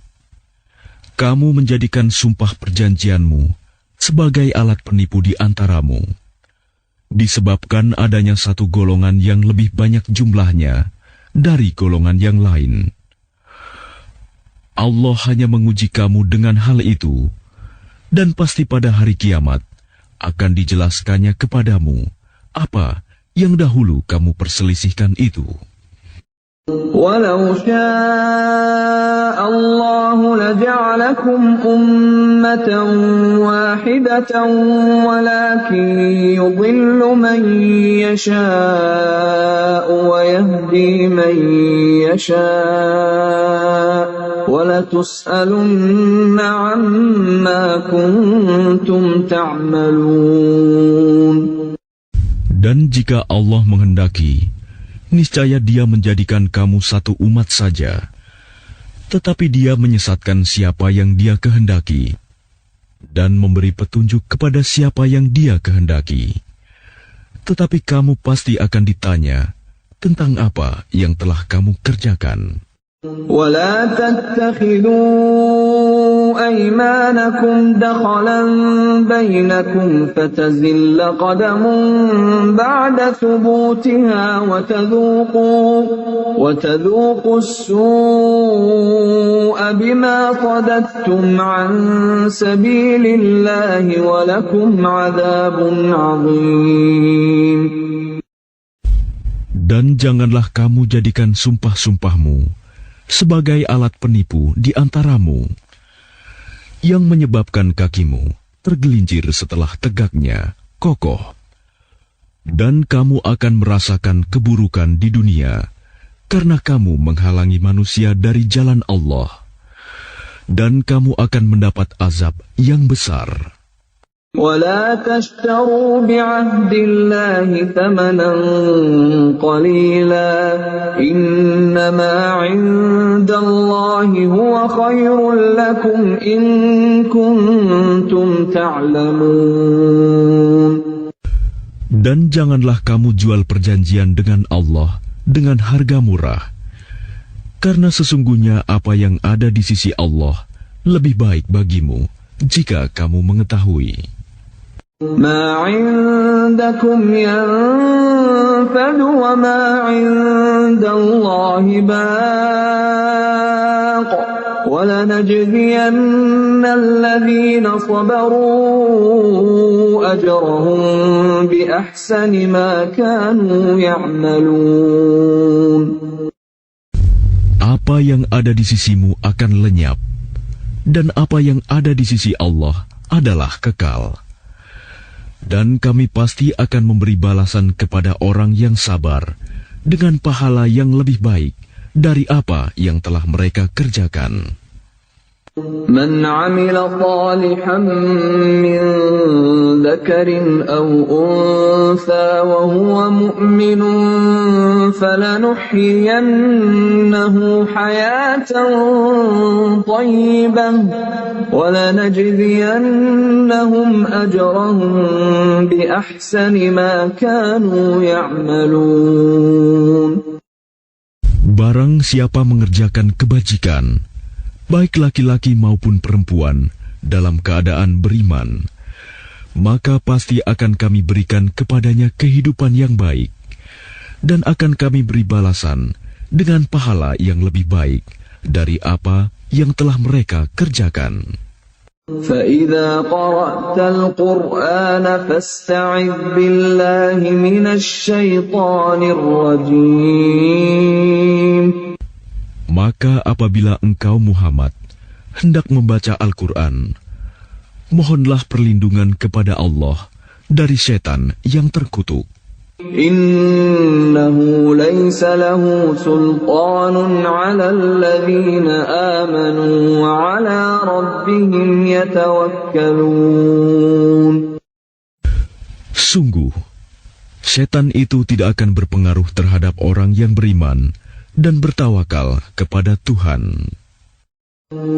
Kamu menjadikan sumpah perjanjianmu sebagai alat penipu di antaramu, disebabkan adanya satu golongan yang lebih banyak jumlahnya dari golongan yang lain. Allah hanya menguji kamu dengan hal itu, dan pasti pada hari kiamat akan dijelaskannya kepadamu apa yang dahulu kamu perselisihkan itu. وَلَوْ شَاءَ اللَّهُ لَجَعَلَكُمْ أُمَّةً وَاحِدَةً وَلَكِنْ يُضِلُّ مَنْ يَشَاءُ وَيَهْدِي مَنْ يَشَاءُ وَلَتُسْأَلُنَّ عَمَّا كُنْتُمْ تَعْمَلُونَ. Dan jika Allah menghendaki, niscaya Dia menjadikan kamu satu umat saja, tetapi Dia menyesatkan siapa yang Dia kehendaki, dan memberi petunjuk kepada siapa yang Dia kehendaki. Tetapi kamu pasti akan ditanya tentang apa yang telah kamu kerjakan. ولا تتخذوا أيمانكم دخلا بينكم فتزل قدم بعد ثبوتها وتذوقوا السوء بما صددتم عن سبيل الله ولكم عذاب عظيم. Dan janganlah kamu jadikan sumpah-sumpahmu sebagai alat penipu di antaramu, yang menyebabkan kakimu tergelincir setelah tegaknya kokoh. Dan kamu akan merasakan keburukan di dunia, karena kamu menghalangi manusia dari jalan Allah. Dan kamu akan mendapat azab yang besar. ولا تشتروا بعهد الله ثمنا قليلا إنما عند الله هو خير لكم إن كنتم تعلمون. Dan janganlah kamu jual perjanjian dengan Allah dengan harga murah, karena sesungguhnya apa yang ada di sisi Allah lebih baik bagimu jika kamu mengetahui. ما عندكم ينفد وما عند الله باق ولنجزين الذين صبروا أجرهم بأحسن ما كانوا يعملون. Apa yang ada di sisimu akan lenyap, dan apa yang ada di sisi Allah adalah kekal. Dan kami pasti akan memberi balasan kepada orang yang sabar dengan pahala yang lebih baik dari apa yang telah mereka kerjakan. من عمل صالحا من ذكر أو أنثى وهو مؤمن فلنحيينه حياة طيبة ولنجزينهم أجرهم بأحسن ما كانوا يعملون. Barang siapa mengerjakan kebajikan, baik laki-laki maupun perempuan, dalam keadaan beriman, maka pasti akan kami berikan kepadanya kehidupan yang baik, dan akan kami beri balasan dengan pahala yang lebih baik dari apa yang telah mereka kerjakan. فَإِذَا قَرَأْتَ الْقُرْآنَ فَاسْتَعِذْ بِاللَّهِ مِنَ الشَّيْطَانِ الرَّجِيمِ. Maka apabila engkau Muhammad hendak membaca Al-Quran, mohonlah perlindungan kepada Allah dari setan yang terkutuk. Innahu laysa lahu sultanun 'ala alladhina amanu wa 'ala rabbihim yatawakkalun. Sungguh, setan itu tidak akan berpengaruh terhadap orang yang beriman dan bertawakal kepada Tuhan.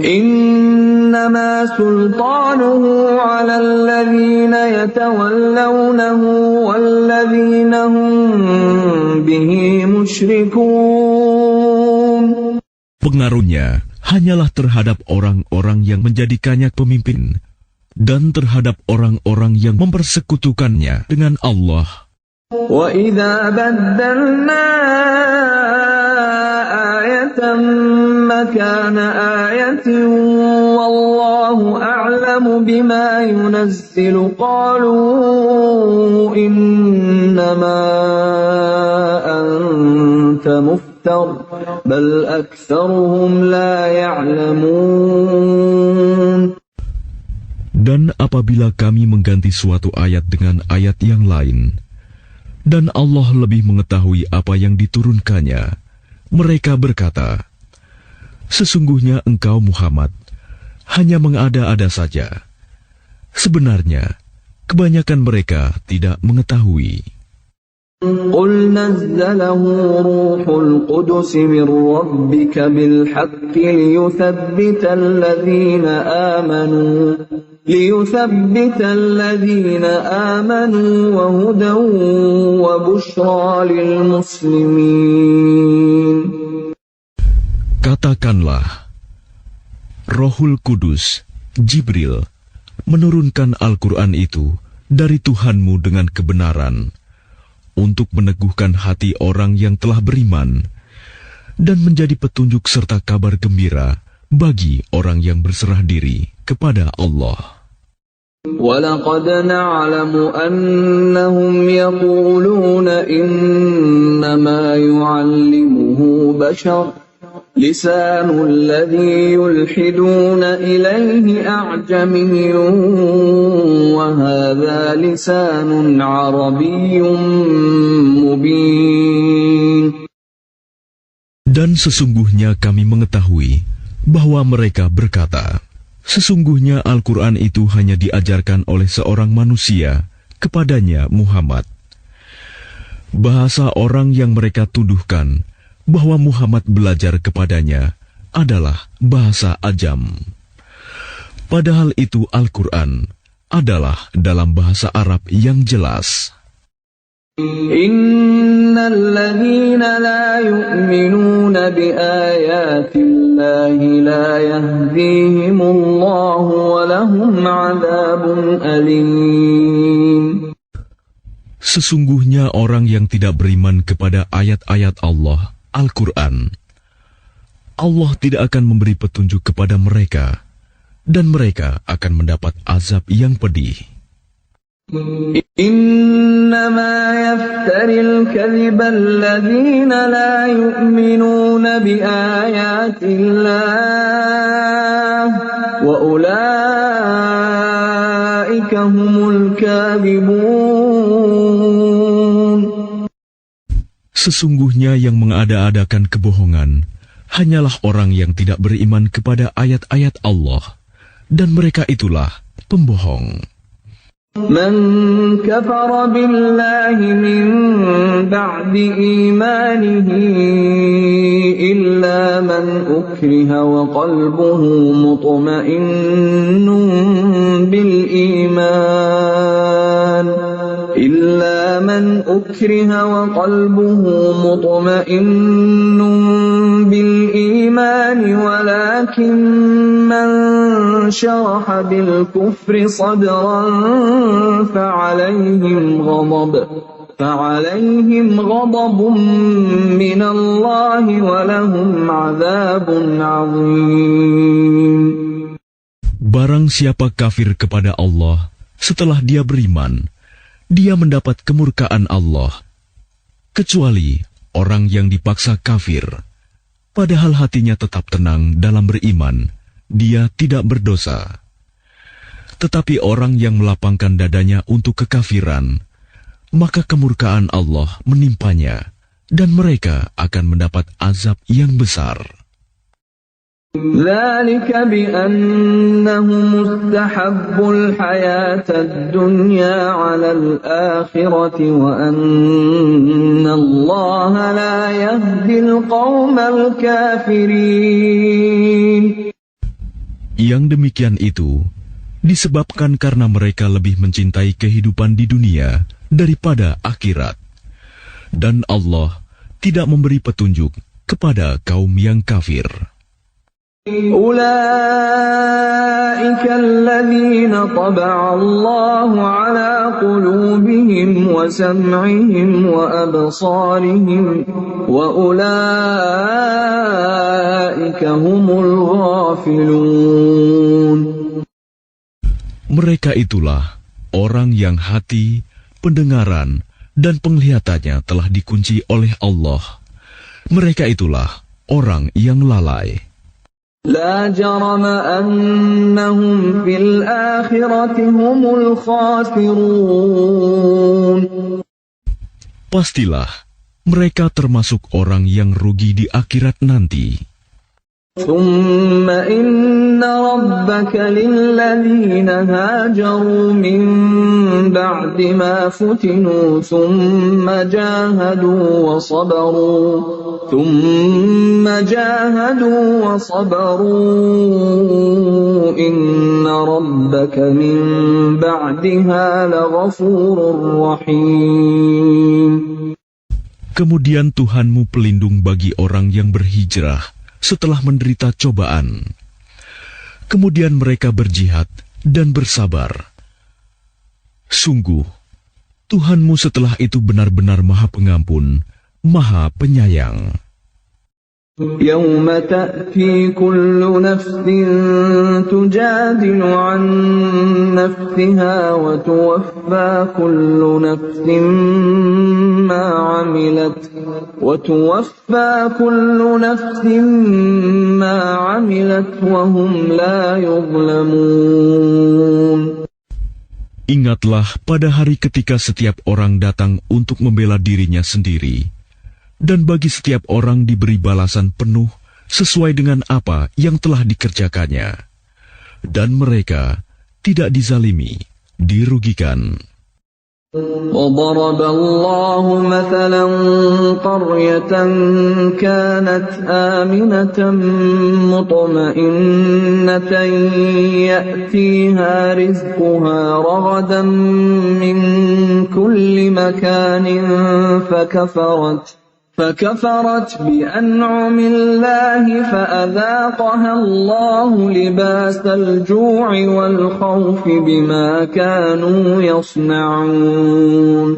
Innama sultanuhu 'ala alladhina yatawallawnahu walladhina hum bihi musyrikun. Pengaruhnya hanyalah terhadap orang-orang yang menjadikannya pemimpin dan terhadap orang-orang yang mempersekutukannya dengan Allah. وَإِذَا بَدَّلْنَا آيَةً مَكَانَ آيَةٍ وَاللَّهُ أَعْلَمُ بِمَا يُنَزِّلُ قَالُوا إِنَّمَا أَنْتَ مُفْتَرٍ بَلْ أَكْثَرُهُمْ لَا يَعْلَمُونَ. Dan apabila kami mengganti suatu ayat dengan ayat yang lain, dan Allah lebih mengetahui apa yang diturunkannya, mereka berkata, sesungguhnya engkau Muhammad hanya mengada-ada saja. Sebenarnya, kebanyakan mereka tidak mengetahui. قُلْ نَزَّلَهُ رُوحُ الْقُدُسِ مِنْ رَبِّكَ بِالْحَقِّ لِيُثَبِّتَ الَّذِينَ آمَنُوا وَهُدًى وَبُشْرَى لِلْمُسْلِمِينَ. Katakanlah, Rohul Kudus, Jibril, menurunkan Al-Quran itu dari Tuhanmu dengan kebenaran, untuk meneguhkan hati orang yang telah beriman, dan menjadi petunjuk serta kabar gembira bagi orang yang berserah diri kepada Allah. وَلَقَدْ نَعْلَمُ أَنَّهُمْ يَقُولُونَ إِنَّمَا يُعَلِّمُهُ بَشَرٌ لِسَانُ الَّذِي يُلْحِدُونَ إِلَيْهِ أَعْجَمِيٌّ وَهَذَا لِسَانٌ عَرَبِيٌّ مُبِينٌ. Dan sesungguhnya kami mengetahui bahwa mereka berkata, sesungguhnya Al-Quran itu hanya diajarkan oleh seorang manusia kepadanya Muhammad. Bahasa orang yang mereka tuduhkan bahwa Muhammad belajar kepadanya adalah bahasa Ajam. Padahal itu Al-Quran adalah dalam bahasa Arab yang jelas. Innal ladzina la yu'minuna bi ayatillahi la yahdihimullahu wa lahum 'adzabun alim. Sesungguhnya orang yang tidak beriman kepada ayat-ayat Allah, Al-Quran, Allah tidak akan memberi petunjuk kepada mereka, dan mereka akan mendapat azab yang pedih. Innama yaftaril kadhiba alladhina la yu'minuna bi ayatillah wa ulaika humul kadhibun. Sesungguhnya yang mengada-adakan kebohongan hanyalah orang yang tidak beriman kepada ayat-ayat Allah, dan mereka itulah pembohong. Man kafara billahi min ba'di imanihi illa man ukriha wa qalbuhu mutma'innun bil iman إلا من أكره وقلبه مطمئن بالإيمان ولكن من شرح بالكفر صدرا فعليهم غضب من الله ولهم عذاب عظيم. Barang siapa kafir kepada Allah setelah dia beriman, dia mendapat kemurkaan Allah, kecuali orang yang dipaksa kafir, padahal hatinya tetap tenang dalam beriman, dia tidak berdosa. Tetapi orang yang melapangkan dadanya untuk kekafiran, maka kemurkaan Allah menimpanya, dan mereka akan mendapat azab yang besar. ذلك بأنهم استحبوا الحياة الدنيا على الآخرة وأن الله لا يهدي القوم الكافرين. Yang demikian itu disebabkan karena mereka lebih mencintai kehidupan di dunia daripada akhirat, dan Allah tidak memberi petunjuk kepada kaum yang kafir. أولئك الذين طبع الله على قلوبهم وسمعهم وأبصارهم وأولئك هم الغافلون. Mereka itulah orang yang hati, pendengaran, dan penglihatannya telah dikunci oleh Allah. Mereka itulah orang yang lalai. لا جرم أنهم في الآخرة هم الخاسرون. Pastilah mereka termasuk orang yang rugi di akhirat nanti. ثم إن ربك للذين هاجروا من بعد ما فتنوا ثم جاهدوا وصبروا إن ربك من بعدها لغفور رحيم. Kemudian Tuhanmu pelindung bagi orang yang berhijrah setelah menderita cobaan. Kemudian mereka berjihad dan bersabar. Sungguh, Tuhanmu setelah itu benar-benar Maha Pengampun, Maha Penyayang. يوم تأتي كل نفس تجادل عن نفسها وتوفى كل نفس ما عملت وهم لا يظلمون. Ingatlah pada hari ketika setiap orang datang untuk membela dirinya sendiri, dan bagi setiap orang diberi balasan penuh sesuai dengan apa yang telah dikerjakannya. Dan mereka tidak dizalimi, dirugikan. وضرب الله مثلا قرية كانت آمنة مطمئنة يأتيها رزقها رغدا من كل مكان فكفرت بأنعم الله فأذاقها الله لباس الجوع والخوف بما كانوا يصنعون.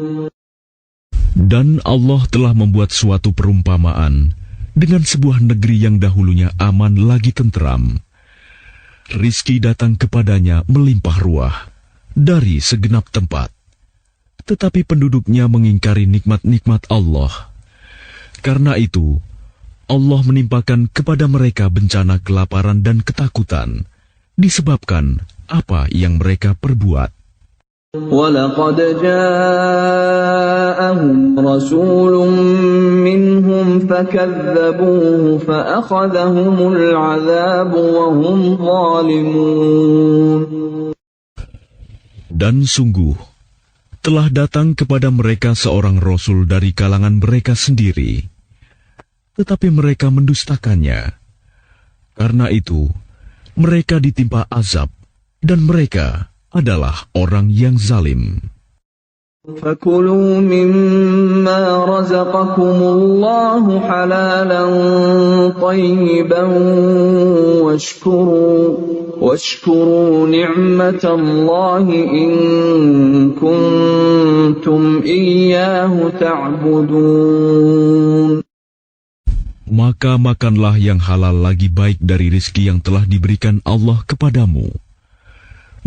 Dan Allah telah membuat suatu perumpamaan dengan sebuah negeri yang dahulunya aman lagi tentram. Rizki datang kepadanya melimpah ruah dari segenap tempat, tetapi penduduknya mengingkari nikmat-nikmat Allah. Karena itu, Allah menimpakan kepada mereka bencana kelaparan dan ketakutan, disebabkan apa yang mereka perbuat. وَلَقَدْ جَاءَهُمْ رَسُولٌ مِّنْهُمْ فَكَذَّبُوهُ فَأَخَذَهُمُ الْعَذَابُ وَهُمْ ظَالِمُونَ. Dan sungguh, telah datang kepada mereka seorang Rasul dari kalangan mereka sendiri, tetapi mereka mendustakannya. Karena itu, mereka ditimpa azab, dan mereka adalah orang yang zalim. فَكُلُوا مِمَّا رَزَقَكُمُ اللَّهُ حَلَالًا طَيِّبًا وَاشْكُرُوا نِعْمَةَ اللَّهِ إِن كُنتُمْ إِيَّاهُ تَعْبُدُونَ. Maka makanlah yang halal lagi baik dari rizki yang telah diberikan Allah kepadamu.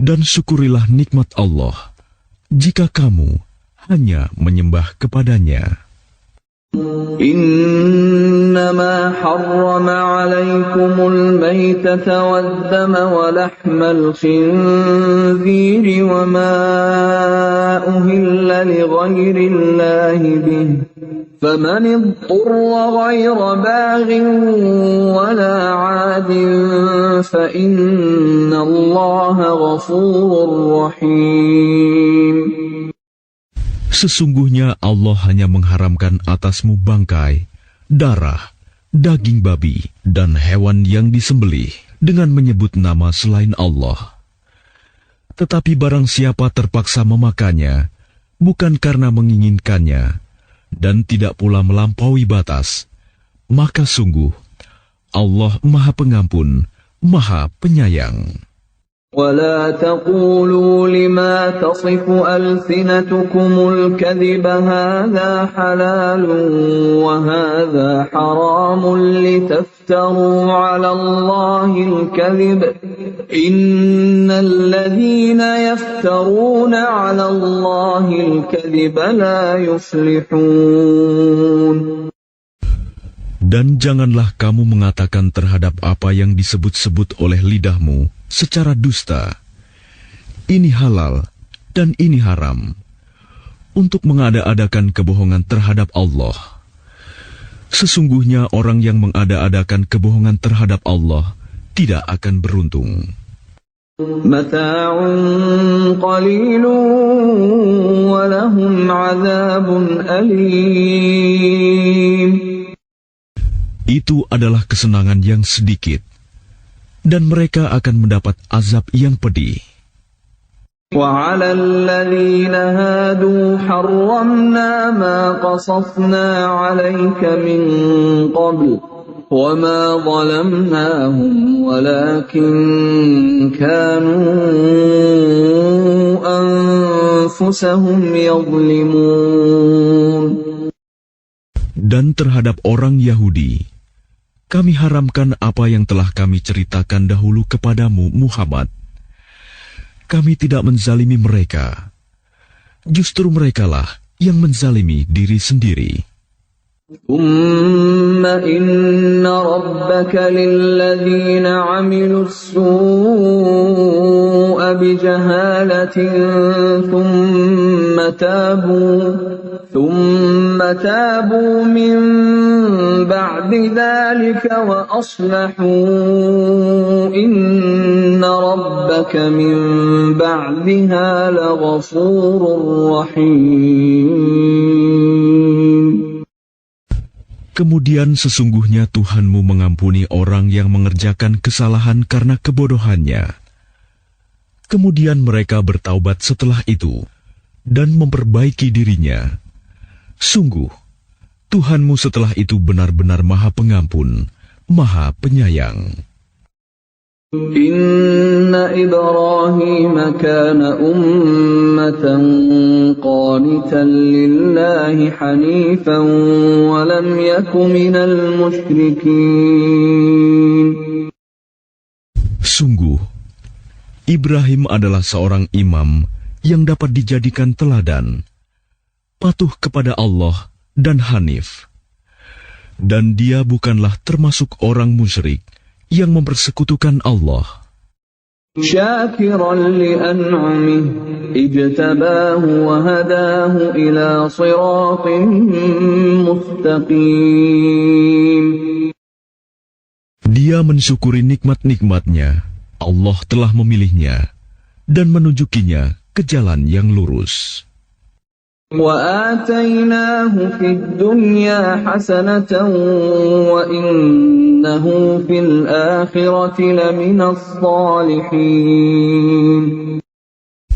Dan syukurilah nikmat Allah jika kamu hanya menyembah kepadanya. إنما حرم عليكم الميتة والدم ولحم الخنزير وما أهل لغير الله به فمن اضطر غير باغ ولا عاد فإن الله غفور رحيم. Sesungguhnya Allah hanya mengharamkan atasmu bangkai, darah, daging babi, dan hewan yang disembelih dengan menyebut nama selain Allah. Tetapi barang siapa terpaksa memakannya, bukan karena menginginkannya, dan tidak pula melampaui batas, maka sungguh Allah Maha Pengampun, Maha Penyayang. ولا تقولوا لما تصف ألسنتكم الكذب هذا حلال وهذا حرام لتفتروا على الله الكذب إن الذين يفترون على الله الكذب لا يفلحون. Dan janganlah kamu mengatakan terhadap apa yang disebut-sebut oleh lidahmu secara dusta. Ini halal dan ini haram, untuk mengada-adakan kebohongan terhadap Allah. Sesungguhnya orang yang mengada-adakan kebohongan terhadap Allah tidak akan beruntung. متاع قليل ولهم عذاب أليم. Itu adalah kesenangan yang sedikit, dan mereka akan mendapat azab yang pedih. وعلى الذين هادوا حرمنا ما قصصنا عليك من قبل وما ظلمناهم ولكن كانوا أنفسهم يظلمون. Dan terhadap orang Yahudi, kami haramkan apa yang telah kami ceritakan dahulu kepadamu, Muhammad. Kami tidak menzalimi mereka. Justru merekalah yang menzalimi diri sendiri. ثم إن ربك للذين عملوا السوء بجهالة ثم تابوا من بعد ذلك وأصلحوا إن ربك من بعدها لغفور رحيم. Kemudian sesungguhnya Tuhanmu mengampuni orang yang mengerjakan kesalahan karena kebodohannya. Kemudian mereka bertaubat setelah itu dan memperbaiki dirinya. Sungguh, Tuhanmu setelah itu benar-benar Maha Pengampun, Maha Penyayang. Inna Ibrahim kana ummatan qanitan lillahi hanifan wa lam yaku minal musyrikin. Sungguh, Ibrahim adalah seorang imam yang dapat dijadikan teladan, patuh kepada Allah dan hanif. Dan dia bukanlah termasuk orang musyrik yang mempersekutukan Allah. Syakiran li'an'amih ijtabahu wa hadahu ila siratin mustaqim. Dia mensyukuri nikmat-nikmatnya. Allah telah memilihnya dan menunjukinya ke jalan yang lurus. وَآتَيْنَاهُ فِي الدُّنْيَا حَسَنَةً وَإِنَّهُ فِي الْآخِرَةِ لَمِنَ الصَّالِحِينَ.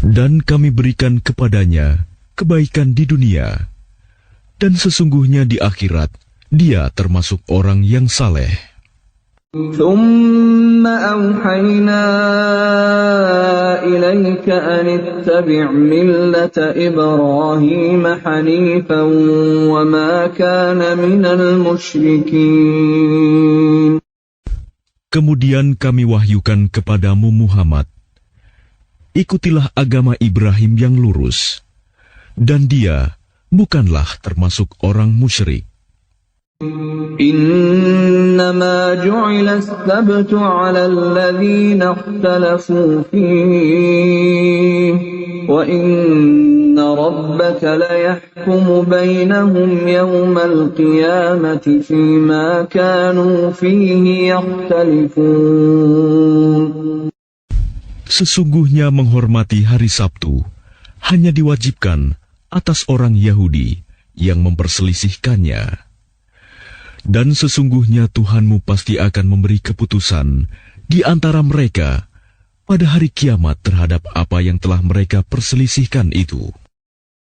Dan kami berikan kepadanya kebaikan di dunia, dan sesungguhnya di akhirat dia termasuk orang yang saleh. ثُمَّ أَوْحَيْنَا إِلَيْكَ أَنِ اتَّبِعْ مِلَّةَ إِبْرَاهِيمَ حَنِيفًا وَمَا كَانَ مِنَ الْمُشْرِكِينَ. Kemudian kami wahyukan kepadamu Muhammad, ikutilah agama Ibrahim yang lurus, dan dia bukanlah termasuk orang musyrik. إنما جعل السبت على الذين اختلفوا فيه وإن ربك ليحكم بينهم يوم القيامة فيما كانوا فيه يختلفون. Sesungguhnya menghormati hari Sabtu hanya diwajibkan atas orang Yahudi yang memperselisihkannya. Dan sesungguhnya Tuhanmu pasti akan memberi keputusan di antara mereka pada hari kiamat terhadap apa yang telah mereka perselisihkan itu.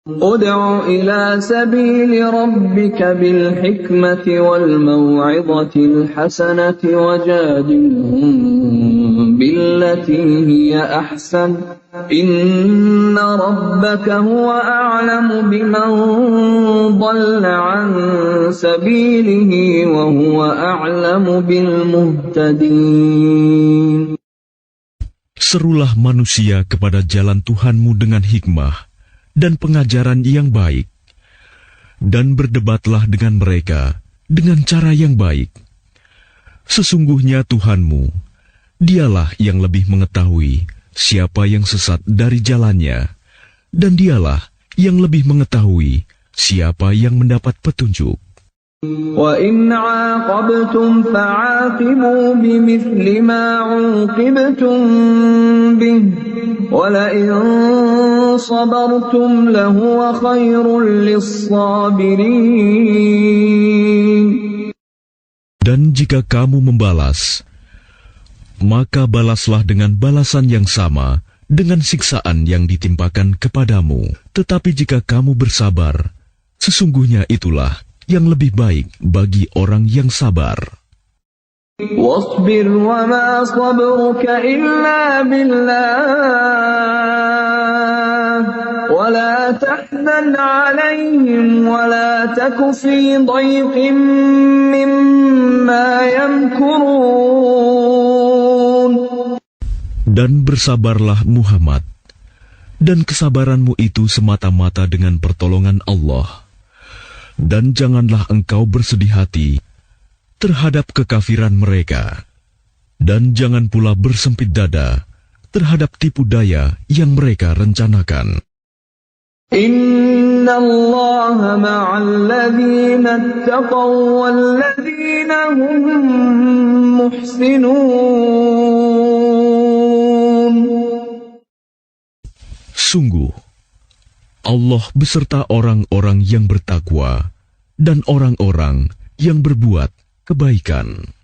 ادع إلى سبيل ربك بالحكمة والموعظة الحسنة وجادلهم بالتي هي أحسن إن ربك هو أعلم بمن ضل عن سبيله وهو أعلم بالمهتدين. Serulah manusia kepada jalan Tuhanmu dengan hikmah dan pengajaran yang baik, dan berdebatlah dengan mereka dengan cara yang baik. Sesungguhnya Tuhanmu, Dialah yang lebih mengetahui siapa yang sesat dari jalannya, dan Dialah yang lebih mengetahui siapa yang mendapat petunjuk. وَإِنْ عَاقَبْتُمْ فَعَاقِبُوا بِمِثْلِ مَا عُوقِبْتُمْ بِهِ وَلَئِنْ صَبَرْتُمْ لَهُوَ خَيْرٌ لِلصَّابِرِينَ. Dan jika kamu membalas, maka balaslah dengan balasan yang sama dengan siksaan yang ditimpakan kepadamu. Tetapi jika kamu bersabar, sesungguhnya itulah yang lebih baik bagi orang yang sabar. وَاصْبِرْ وَمَا صَبْرُكَ إِلَّا بِاللَّهِ وَلَا تَحْزَنْ عَلَيْهِمْ وَلَا تَكُ فِي ضَيْقٍ مِّمَّا يَمْكُرُونَ. Dan bersabarlah Muhammad, dan kesabaranmu itu semata-mata dengan pertolongan Allah. Dan janganlah engkau bersedih hati terhadap kekafiran mereka, dan jangan pula bersempit dada terhadap tipu daya yang mereka rencanakan. Inna Allah ma'al ladhina attaqaw wal ladhina hum muhsinun. Sungguh, Allah beserta orang-orang yang bertakwa dan orang-orang yang berbuat kebaikan.